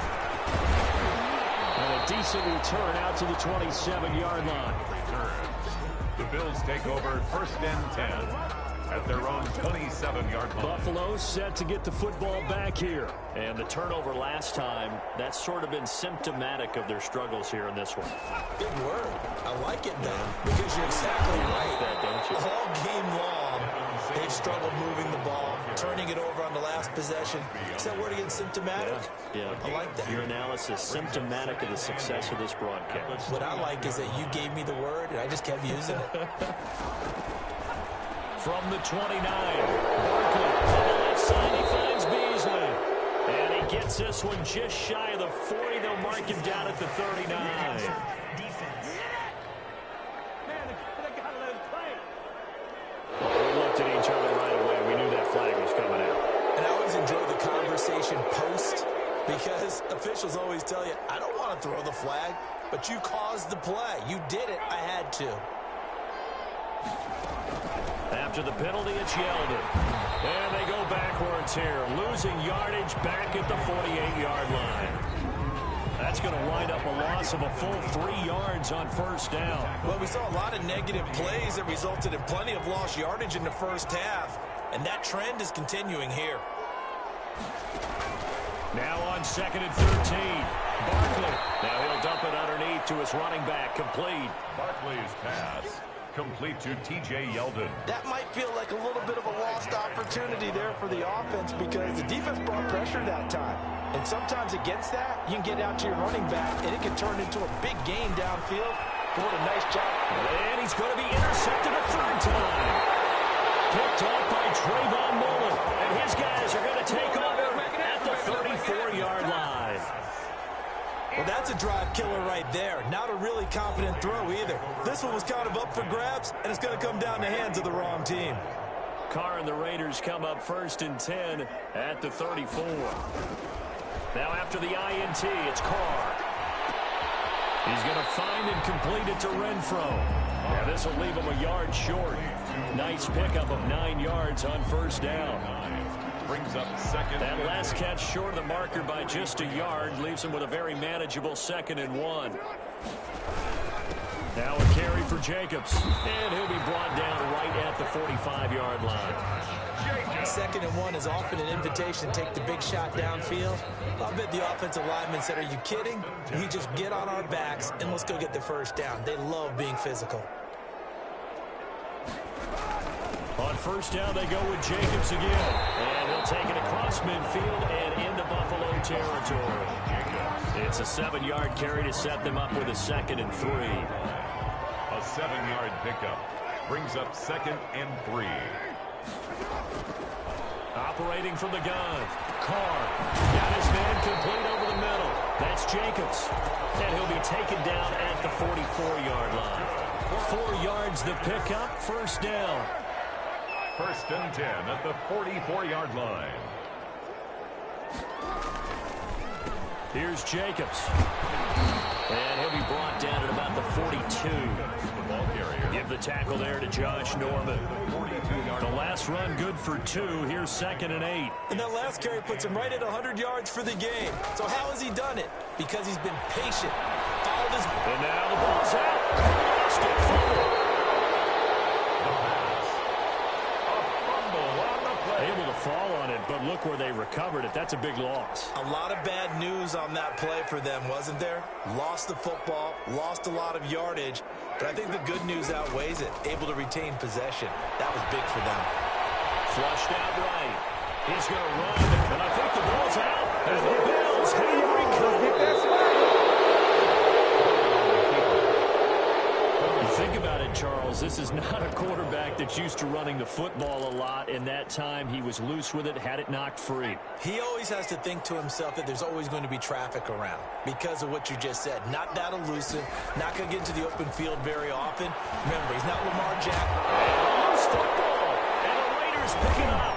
And a decent return out to the 27-yard line. The Bills take over first and 10 at their own 27-yard line. Buffalo set to get the football back here. And the turnover last time, that's sort of been symptomatic of their struggles here in this one. Big word. I like it, though, because you're exactly right. That, don't you? All game long, they've struggled moving the ball, turning it over on the last possession. Is that word again, symptomatic? Yeah. I like that. Your analysis, symptomatic of the success of this broadcast. What I like is that you gave me the word, and I just kept using it. From the 29, Barkley on the left side, he finds Beasley. And he gets this one just shy of the 40. They'll mark him down at the 39. We looked at each other right away. We knew that flag was coming out. And I always enjoy the conversation post, because officials always tell you, I don't want to throw the flag, but you caused the play. You did it. I had to. After the penalty, it's Yeldon. And they go backwards here, losing yardage back at the 48-yard line. That's going to wind up a loss of a full 3 yards on first down. Well, we saw a lot of negative plays that resulted in plenty of lost yardage in the first half, and that trend is continuing here. Now on 2nd and 13, Barkley. Now he'll dump it underneath to his running back, complete. Barkley's pass complete to T.J. Yeldon. That might feel like a little bit of a lost opportunity there for the offense, because the defense brought pressure that time. And sometimes against that, you can get out to your running back, and it can turn into a big gain downfield. What a nice job. And he's going to be intercepted a 3rd time. Picked off by Trayvon Mullen. And his guys are going to take over at the 34-yard line. Well, that's a drive killer right there. Not a really confident throw either. This one was kind of up for grabs, and it's going to come down the hands of the wrong team. Carr and the Raiders come up 1st and 10 at the 34. Now after the INT, it's Carr. He's going to find and complete it to Renfro. Now this will leave him a yard short. Nice pickup of 9 yards on first down. Brings up second. That last catch short of the marker by just a yard leaves him with a very manageable 2nd and 1. Now a carry for Jacobs. And he'll be brought down right at the 45-yard line. 2nd and 1 is often an invitation to take the big shot downfield. I'll bet the offensive lineman said, are you kidding? We just get on our backs and let's go get the first down. They love being physical. On first down, they go with Jacobs again. And he'll take it across midfield and into Buffalo territory. It's a 7-yard carry to set them up with a 2nd and 3. A 7-yard pickup brings up 2nd and 3. Operating from the gun. Carr got his man complete over the middle. That's Jacobs. And he'll be taken down at the 44-yard line. 4 yards the pickup, first down. 1st and 10 at the 44-yard line. Here's Jacobs. And he'll be brought down at about the 42. The ball carrier. Give the tackle there to Josh Norman. The last run good for 2. Here's 2nd and 8. And that last carry puts him right at 100 yards for the game. So how has he done it? Because he's been patient. Followed his... And now the ball's out. Lost it. Fumble. Able to fall on it, but look where they recovered it. That's a big loss. A lot of bad news on that play for them, wasn't there? Lost the football, lost a lot of yardage, but I think the good news outweighs it. Able to retain possession. That was big for them. Flushed out right. He's going to run, and I think the ball's out. And the Bills have recovered. Think about it, Charles. This is not a quarterback that's used to running the football a lot. In that time, he was loose with it, had it knocked free. He always has to think to himself that there's always going to be traffic around because of what you just said. Not that elusive, not going to get into the open field very often. Remember, he's not Lamar Jackson. Loose football, and the Raiders pick it up.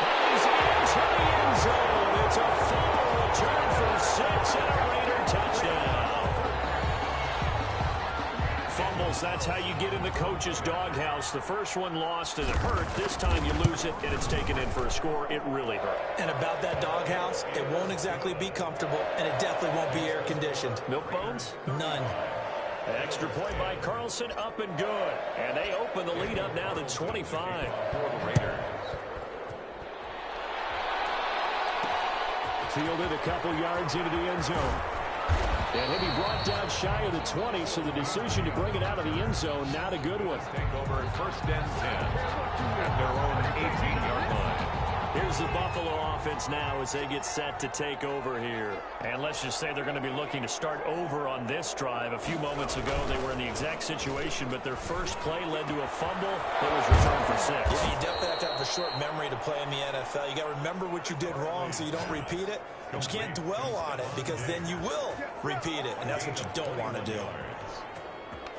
And he's into the end zone. It's a fumble return for 6 and a Raider touchdown. Fumbles, that's how you get in the coach's doghouse. The first one lost and it hurt. This time you lose it and it's taken in for a score. It really hurt. And about that doghouse, it won't exactly be comfortable, and it definitely won't be air-conditioned. Milk bones? None. Extra point by Carlson, up and good. And they open the lead up now to 25. For the Raiders. Fielded a couple yards into the end zone. And he'll be brought down shy of the 20, so the decision to bring it out of the end zone, not a good one. Take over 1st and 10 at their own 18-yard line. Here's the Buffalo offense now as they get set to take over here. And let's just say they're going to be looking to start over on this drive. A few moments ago, they were in the exact situation, but their first play led to a fumble that was returned for 6. Yeah, you definitely have to have a short memory to play in the NFL. You got to remember what you did wrong so you don't repeat it. But you can't dwell on it because then you will repeat it, and that's what you don't want to do.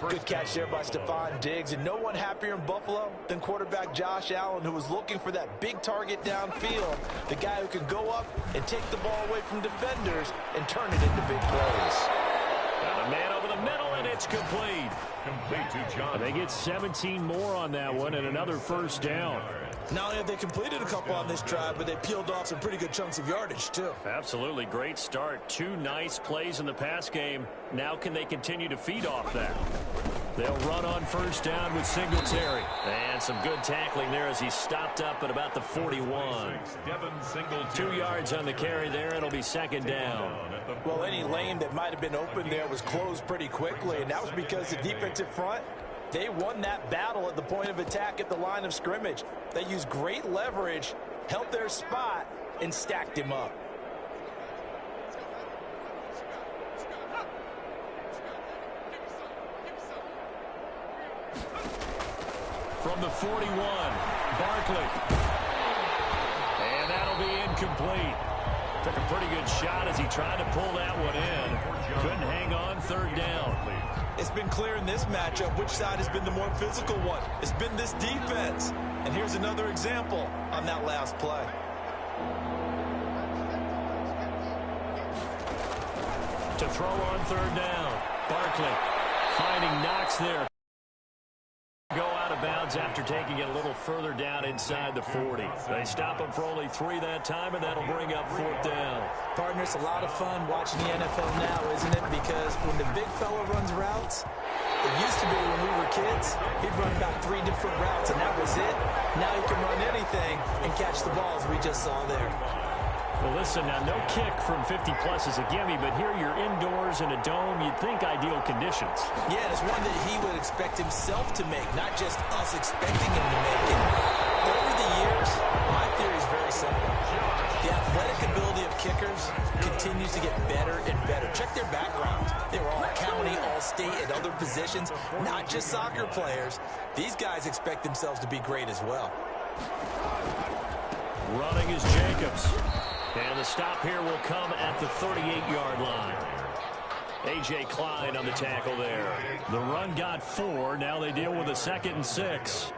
Good catch there by Stephon Diggs, and no one happier in Buffalo than quarterback Josh Allen, who was looking for that big target downfield, the guy who can go up and take the ball away from defenders and turn it into big plays. Got a man over the middle, and it's complete. Complete to John. They get 17 more on that one and another first down. Not only have they completed a couple on this drive, but they peeled off some pretty good chunks of yardage, too. Absolutely. Great start. 2 nice plays in the pass game. Now can they continue to feed off that? They'll run on first down with Singletary. And some good tackling there as he stopped up at about the 41. 2 yards on the carry there. It'll be 2nd down. Well, any lane that might have been open there was closed pretty quickly, and that was because the defensive front, they won that battle at the point of attack at the line of scrimmage. They used great leverage, held their spot, and stacked him up. From the 41, Barkley. And that'll be incomplete. Took a pretty good shot as he tried to pull that one in. Couldn't hang on, 3rd down. It's been clear in this matchup which side has been the more physical one. It's been this defense. And here's another example on that last play. To throw on 3rd down. Barkley finding Knox there. Go out of bounds after taking it a little further down inside the 40. They stop him for only 3 that time, and that'll bring up 4th down. Partner, it's a lot of fun watching the NFL now, isn't it? Because when the big fella runs routes, it used to be when we were kids, he'd run about 3 different routes, and that was it. Now he can run anything and catch the balls we just saw there. Well, listen, now, no kick from 50-plus is a gimme, but here you're indoors in a dome. You'd think ideal conditions. Yeah, and it's one that he would expect himself to make, not just us expecting him to make it. Over the years, my theory is very simple. The athletic ability of kickers continues to get better and better. Check their background. They were all county, all state, at other positions, not just soccer players. These guys expect themselves to be great as well. Running is Jacobs. And the stop here will come at the 38-yard line. A.J. Klein on the tackle there. The run got 4. Now they deal with a 2nd and 6.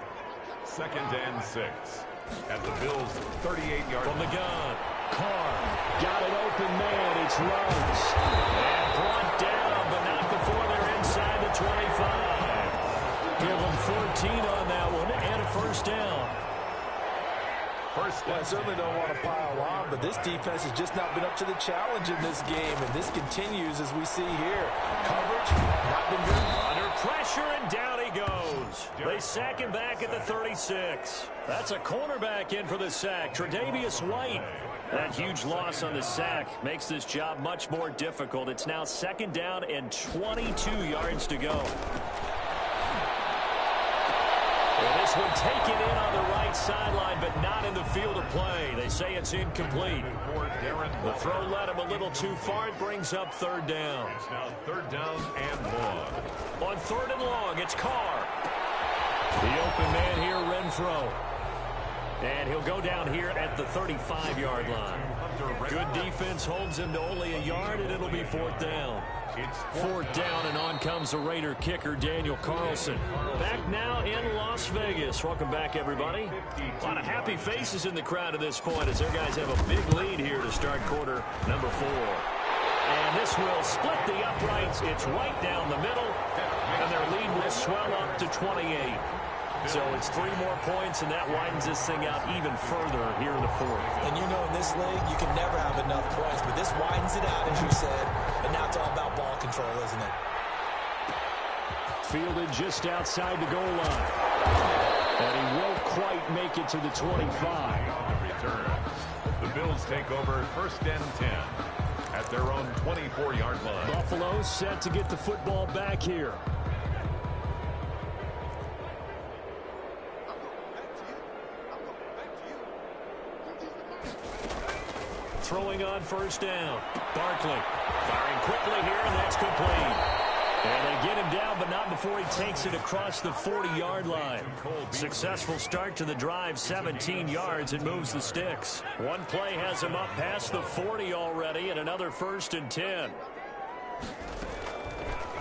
2nd and 6. At the Bills' 38-yard line. From the gun. Carr got an open man. It's Ruggs. And brought down, but not before they're inside the 25. Give them 14 on that one and a 1st down. Well, I certainly don't want to pile on, but this defense has just not been up to the challenge in this game, and this continues as we see here. Coverage, not been good. Under pressure, and down he goes. They sack him back at the 36. That's a cornerback in for the sack, Tre'Davious White. That huge loss on the sack makes this job much more difficult. It's now 2nd down and 22 yards to go. And this one taken in on the right sideline, but not in the field of play. They say it's incomplete. The throw led him a little too far. It brings up 3rd down. It's now 3rd down and long. On 3rd and long, it's Carr. The open man here, Renfro. And he'll go down here at the 35-yard line. Good defense holds him to only a yard, and it'll be 4th down. It's 4th down, and on comes the Raider kicker, Daniel Carlson. Back now in Las Vegas. Welcome back, everybody. A lot of happy faces in the crowd at this point as their guys have a big lead here to start quarter number 4. And this will split the uprights. It's right down the middle, and their lead will swell up to 28. So it's 3 more points, and that widens this thing out even further here in the 4th. And you know, in this league, you can never have enough points, but this widens it out, as you said, and now it's all about ball control, isn't it? Fielded just outside the goal line. And he won't quite make it to the 25. return. The Bills take over 1st and 10 at their own 24-yard line. Buffalo set to get the football back here. Throwing on 1st down. Barkley firing quickly here, and that's complete. And they get him down, but not before he takes it across the 40-yard line. Successful start to the drive, 17 yards. It moves the sticks. One play has him up past the 40 already, and another 1st and 10.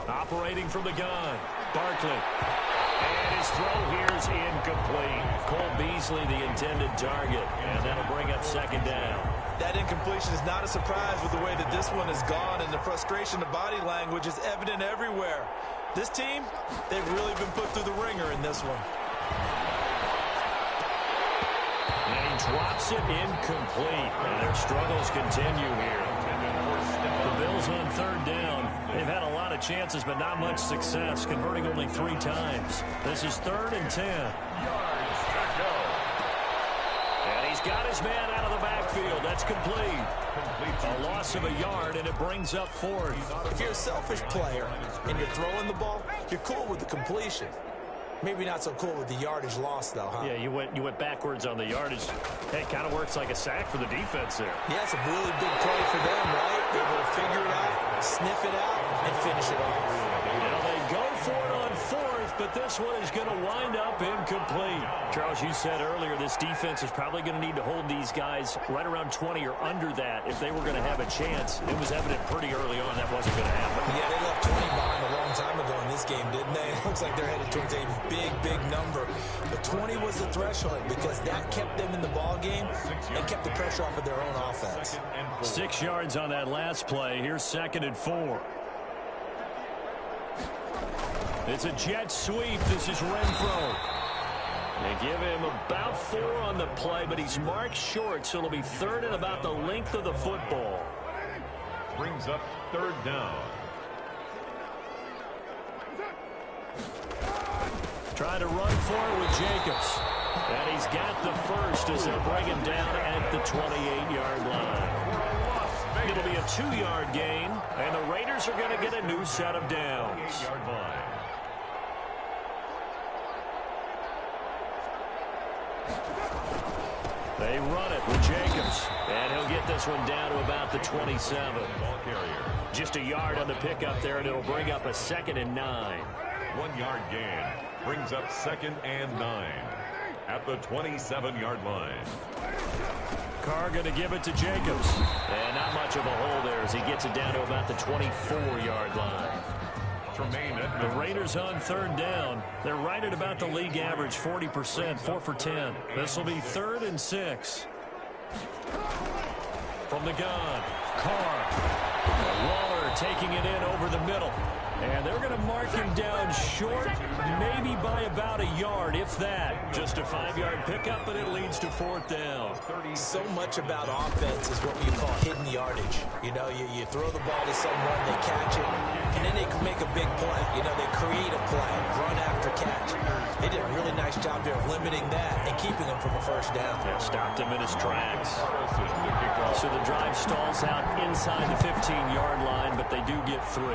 Operating from the gun, Barkley. And his throw here is incomplete. Cole Beasley, the intended target, and that'll bring up 2nd down. That incompletion is not a surprise with the way that this one has gone, and the frustration of body language is evident everywhere. This team, they've really been put through the ringer in this one. And he drops it incomplete, and their struggles continue here. The Bills on 3rd down. They've had a lot of chances, but not much success, converting only 3 times. This is 3rd and 10. And he's got his man out of the backfield. That's complete. A loss of a yard, and it brings up 4th. If you're a selfish player and you're throwing the ball, you're cool with the completion. Maybe not so cool with the yardage loss, though, huh? Yeah, you went backwards on the yardage. Hey, it kind of works like a sack for the defense there. Yeah, it's a really big play for them, right? Able to figure it out, sniff it out, and finish it off. Now they go for it on 4th, but this one is going to wind up incomplete. Charles, you said earlier this defense is probably going to need to hold these guys right around 20 or under that if they were going to have a chance. It was evident pretty early on that wasn't going to happen. Yeah, they left 20 behind a long time ago in this game, didn't they? It looks like they're headed towards a big, big number. But 20 was the threshold because that kept them in the ball game and kept the pressure off of their own offense. 6 yards on that last play. Here's 2nd and 4. It's a jet sweep. This is Renfro. They give him about 4 on the play, but he's marked short, so it'll be 3rd and about the length of the football. Brings up 3rd down. Trying to run for it with Jacobs. And he's got the first as they'll bring him down at the 28-yard line. It'll be a 2-yard gain, and the Raiders are going to get a new set of downs. 8-yard line. They run it with Jacobs, and he'll get this one down to about the 27. Ball carrier. Just a yard on the pickup there, and it'll bring up a 2nd and 9. 1-yard gain. Brings up 2nd and 9 at the 27-yard line. Carr going to give it to Jacobs. And not much of a hole there as he gets it down to about the 24-yard line. The Raiders on 3rd down. They're right at about the league average, 40%, 4 for 10. This will be 3rd and 6. From the gun, Carr. Waller taking it in over the middle. And they're going to mark him down short, maybe by about a yard, if that. Just a 5-yard pickup, and it leads to 4th down. So much about offense is what we call hidden yardage. You know, you throw the ball to someone, they catch it, and then they can make a big play. You know, they create a play, run after catch. They did a really nice job there of limiting that and keeping him from a 1st down. Yeah, stopped him in his tracks. So the drive stalls out inside the 15-yard line, but they do get 3.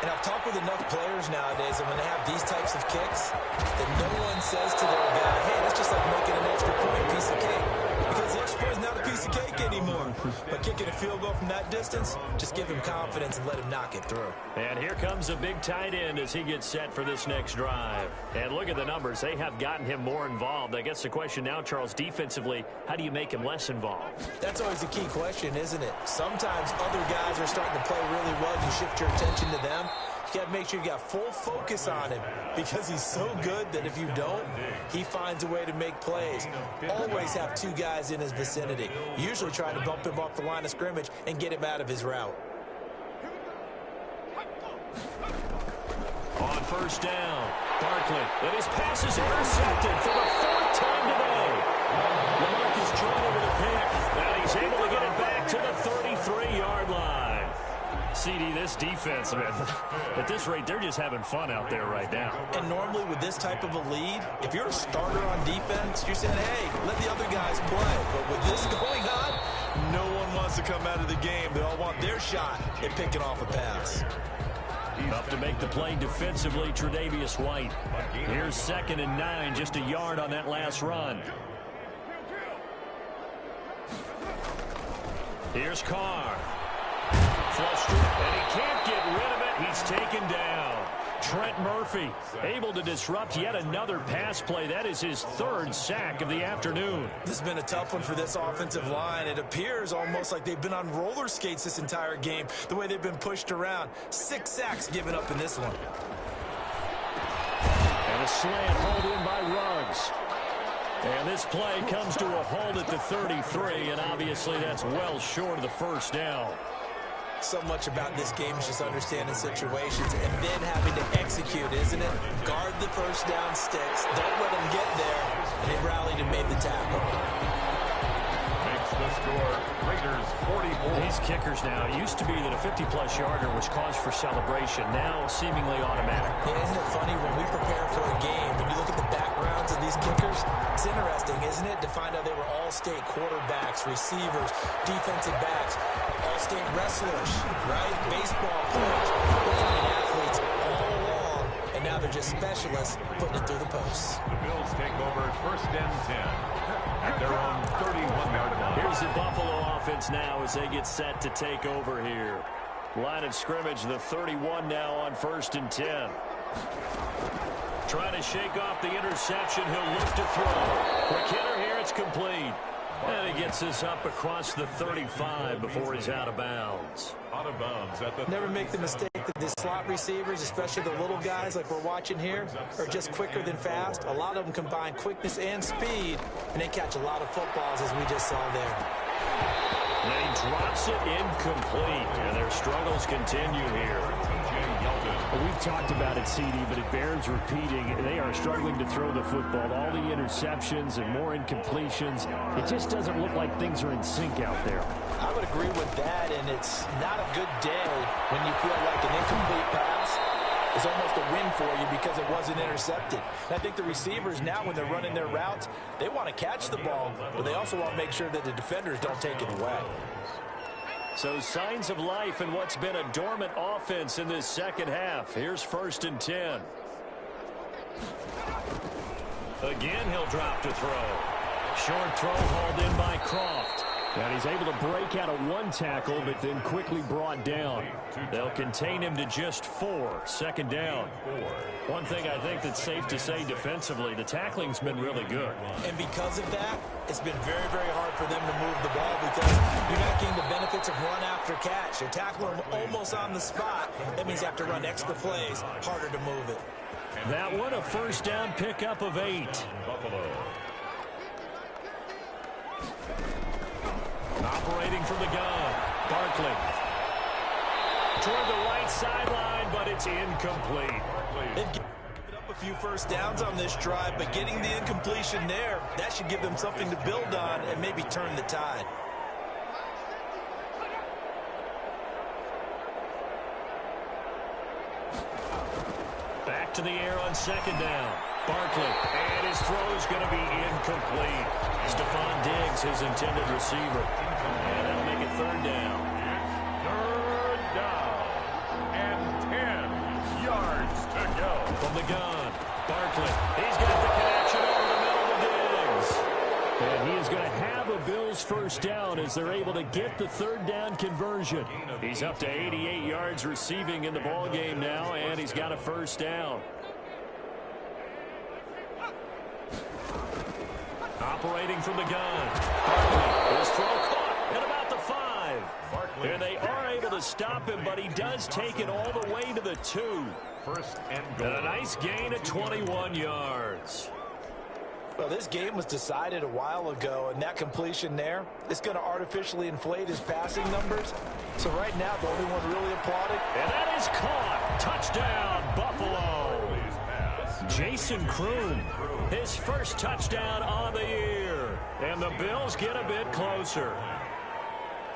And I've talked with enough players nowadays, and when they have these types of kicks, that no one says to their guy, hey, that's just like making an extra point, piece of cake. Because the extra point is not a piece of cake anymore. But kicking a field goal from that distance, just give him confidence and let him knock it through. And here comes a big tight end as he gets set for this next drive. And look at the numbers. They have gotten him more involved. I guess the question now, Charles, defensively, how do you make him less involved? That's always a key question, isn't it? Sometimes other guys are starting to play really well. You shift your attention to them. You got to make sure you got full focus on him because he's so good that if you don't, he finds a way to make plays. Always have 2 guys in his vicinity. Usually trying to bump him off the line of scrimmage and get him out of his route. On 1st down, Barkley. And his pass is intercepted for the 4th time today. LaMarcus Joyner with a pick. And he's able to get it back to the 33-yard line. CD, this defense, man, at this rate, they're just having fun out there right now. And normally with this type of a lead, if you're a starter on defense, you're saying, hey, let the other guys play. But with this going on, no one wants to come out of the game. They all want their shot at picking off a pass. Up to make the play defensively, Tre'Davious White. Here's 2nd and 9, just a yard on that last run. Here's Carr. Flushed it, and he can't get rid of it. He's taken down. Trent Murphy able to disrupt yet another pass play. That is his 3rd sack of the afternoon. This has been a tough one for this offensive line. It appears almost like they've been on roller skates this entire game, the way they've been pushed around. 6 sacks given up in this one. And a slant hold in by Ruggs. And this play comes to a halt at the 33, and obviously that's well short of the 1st down. So much about this game is just understanding situations and then having to execute, isn't it? Guard the 1st down sticks. Don't let them get there. And they rallied and made the tackle. Makes the score. Raiders 44. These kickers now, it used to be that a 50-plus yarder was cause for celebration. Now seemingly automatic. Yeah, isn't it funny when we prepare for a game, when you look at the backgrounds of these kickers, it's interesting, isn't it, to find out they were all-state quarterbacks, receivers, defensive backs, all-state wrestlers, right? Baseball players. We're finding athletes all along, and now they're just specialists putting it through the posts. The Bills take over 1st and 10 at their own 31-yard line. Here's the Buffalo offense now as they get set to take over here. Line of scrimmage, the 31 now on 1st and 10. Trying to shake off the interception. He'll look to throw. Quick hitter here. It's complete. And he gets this up across the 35 before he's out of bounds. Out of bounds at the Never make the mistake that the slot receivers, especially the little guys like we're watching here, are just quicker than fast. A lot of them combine quickness and speed, and they catch a lot of footballs, as we just saw there. And he drops it incomplete, and their struggles continue here. Jay Yeldon. Well, we've talked about it, CD, but it bears repeating. They are struggling to throw the football. All the interceptions and more incompletions. It just doesn't look like things are in sync out there. I would agree with that, and it's not a good day when you feel like an incomplete pass is almost a win for you because it wasn't intercepted. And I think the receivers now, when they're running their routes, they want to catch the ball, but they also want to make sure that the defenders don't take it away. So signs of life in what's been a dormant offense in this second half. Here's 1st and 10. Again, he'll drop to throw. Short throw hauled in by Croft. And he's able to break out of one tackle, but then quickly brought down. They'll contain him to just 4. 2nd down. One thing I think that's safe to say defensively, the tackling's been really good. And because of that, it's been very, very hard for them to move the ball because you're not getting the benefits of run after catch. You're tackling them almost on the spot. That means you have to run extra plays, harder to move it. That one a 1st down pickup of 8. Buffalo. Operating from the gun, Barkley. Toward the right sideline, but it's incomplete. They've given up a few 1st downs on this drive, but getting the incompletion there, that should give them something to build on and maybe turn the tide. Back to the air on 2nd down. Barkley, and his throw is going to be incomplete. Stephon Diggs, his intended receiver. And that'll make it 3rd down. 3rd down and 10 yards to go. From the gun, Barkley. He's got the connection over the middle to Diggs. And he is going to have a Bills 1st down as they're able to get the 3rd down conversion. He's up to 88 yards receiving in the ballgame now, and he's got a 1st down. Operating from the gun. Barkley, his throw caught at about the 5. And they are able to stop him, but he does take it all the way to the 2. 1st and goal. And a nice gain of 21 yards. Well, this game was decided a while ago, and that completion there is going to artificially inflate his passing numbers. So right now, the only one really applauding. And that is caught. Touchdown, Buffalo. Jason Kroon, his 1st touchdown on the year. And the Bills get a bit closer.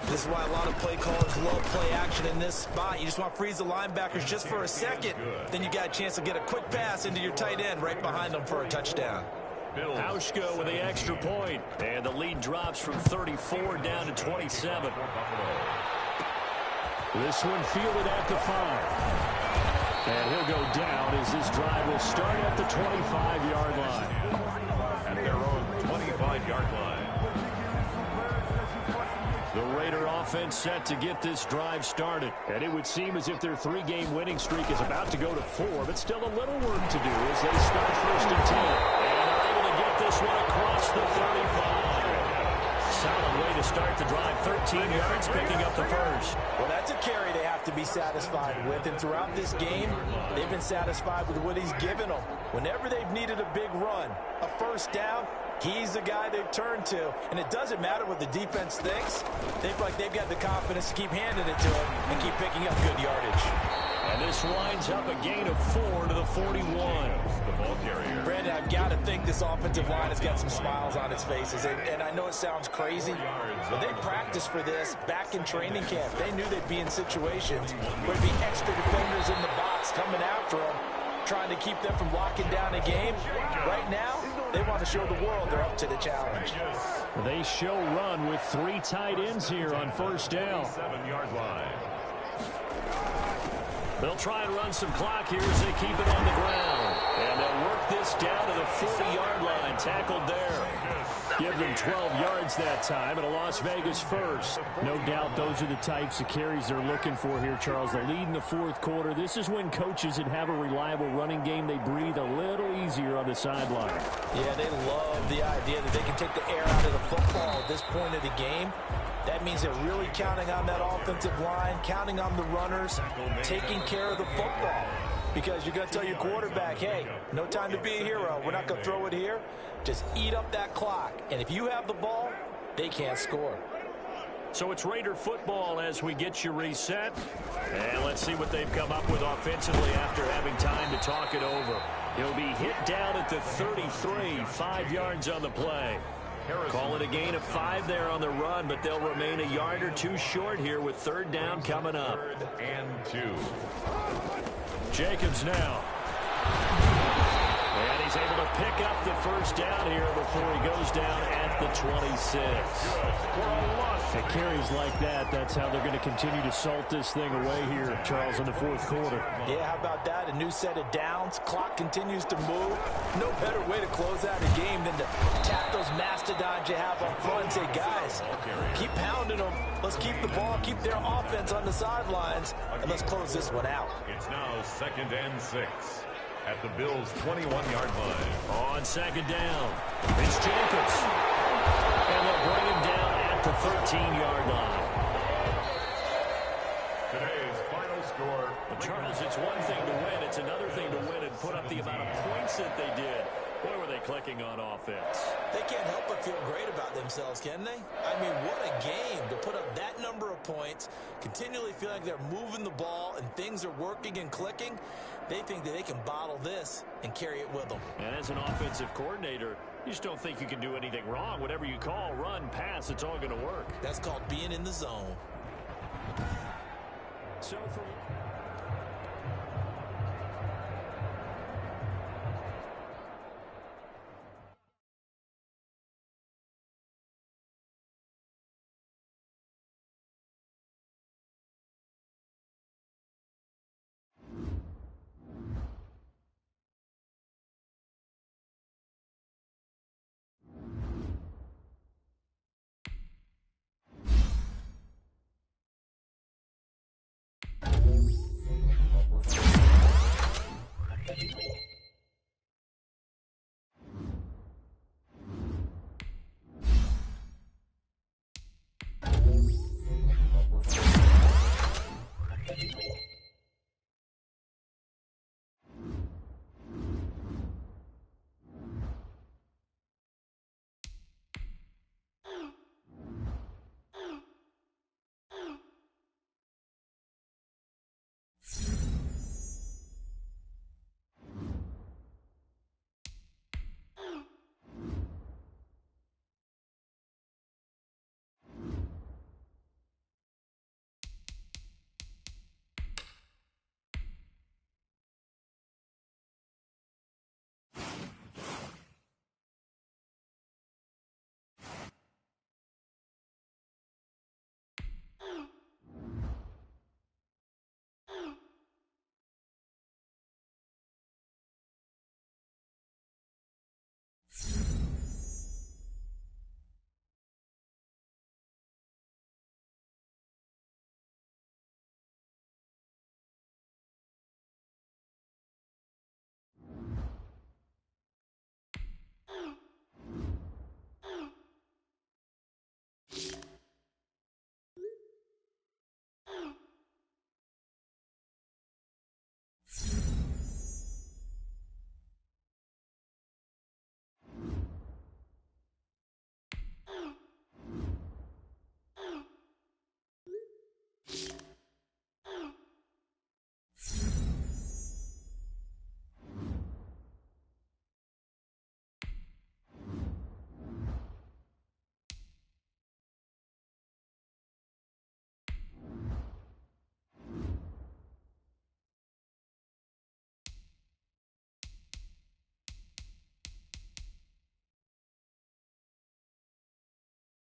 This is why a lot of play callers love play action in this spot. You just want to freeze the linebackers just for a second. Then you got a chance to get a quick pass into your tight end right behind them for a touchdown. Hauschka with the extra point. And the lead drops from 34 down to 27. This one fielded at the 5. And he'll go down as this drive will start at the 25-yard line. At their own 25-yard line. The Raider offense set to get this drive started. And it would seem as if their 3-game winning streak is about to go to 4, but still a little work to do as they start 1st and 10. And they're able to get this one across the 35. Solid way to start the drive. 13 yards picking up the 1st. Well, that's a carry they have to be satisfied with. And throughout this game, they've been satisfied with what he's given them. Whenever they've needed a big run, a 1st down, he's the guy they've turned to. And it doesn't matter what the defense thinks. They feel like they've got the confidence to keep handing it to him and keep picking up good yardage. And this winds up a gain of 4 to the 41. The ball carrier. Brandon, I've got to think this offensive line has got some smiles on its faces. And I know it sounds crazy, but they practiced for this back in training camp. They knew they'd be in situations where there'd be extra defenders in the box coming after them, trying to keep them from locking down a game. Right now, they want to show the world they're up to the challenge. They show run with 3 tight ends here on 1st down. 7-yard line. They'll try and run some clock here as they keep it on the ground. And they'll work this down to the 40-yard line. Tackled there. Give them 12 yards that time and a Las Vegas 1st. No doubt those are the types of carries they're looking for here, Charles. The lead in the 4th quarter. This is when coaches that have a reliable running game, they breathe a little easier on the sideline. Yeah, they love the idea that they can take the air out of the football at this point of the game. That means they're really counting on that offensive line, counting on the runners, taking care of the football. Because you're going to tell your quarterback, hey, no time to be a hero. We're not going to throw it here. Just eat up that clock. And if you have the ball, they can't score. So it's Raider football as we get you reset. And let's see what they've come up with offensively after having time to talk it over. He'll be hit down at the 33, 5 yards on the play. Call it a gain of 5 there on the run, but they'll remain a yard or 2 short here with 3rd down coming up. 3rd and 2. Jacobs now. And he's able to pick up the 1st down here before he goes down at the 26. At carries like that, that's how they're going to continue to salt this thing away here, Charles, in the 4th quarter. Yeah, how about that? A new set of downs. Clock continues to move. No better way to close out a game than to tap those mastodons you have up front and say, guys, keep pounding them. Let's keep the ball, keep their offense on the sidelines, and let's close this one out. It's now 2nd and 6 at the Bills' 21-yard line. On 2nd down, it's Jacobs. And they'll bring him down at the 13-yard line. Today's final score. But Charles, it's one thing to win. It's another thing to win and put up the amount of points that they did. Boy, were they clicking on offense. They can't help but feel great about themselves, can they? I mean, what a game to put up that number of points, continually feel like they're moving the ball and things are working and clicking. They think that they can bottle this and carry it with them. And as an offensive coordinator, you just don't think you can do anything wrong. Whatever you call, run, pass, it's all going to work. That's called being in the zone. So for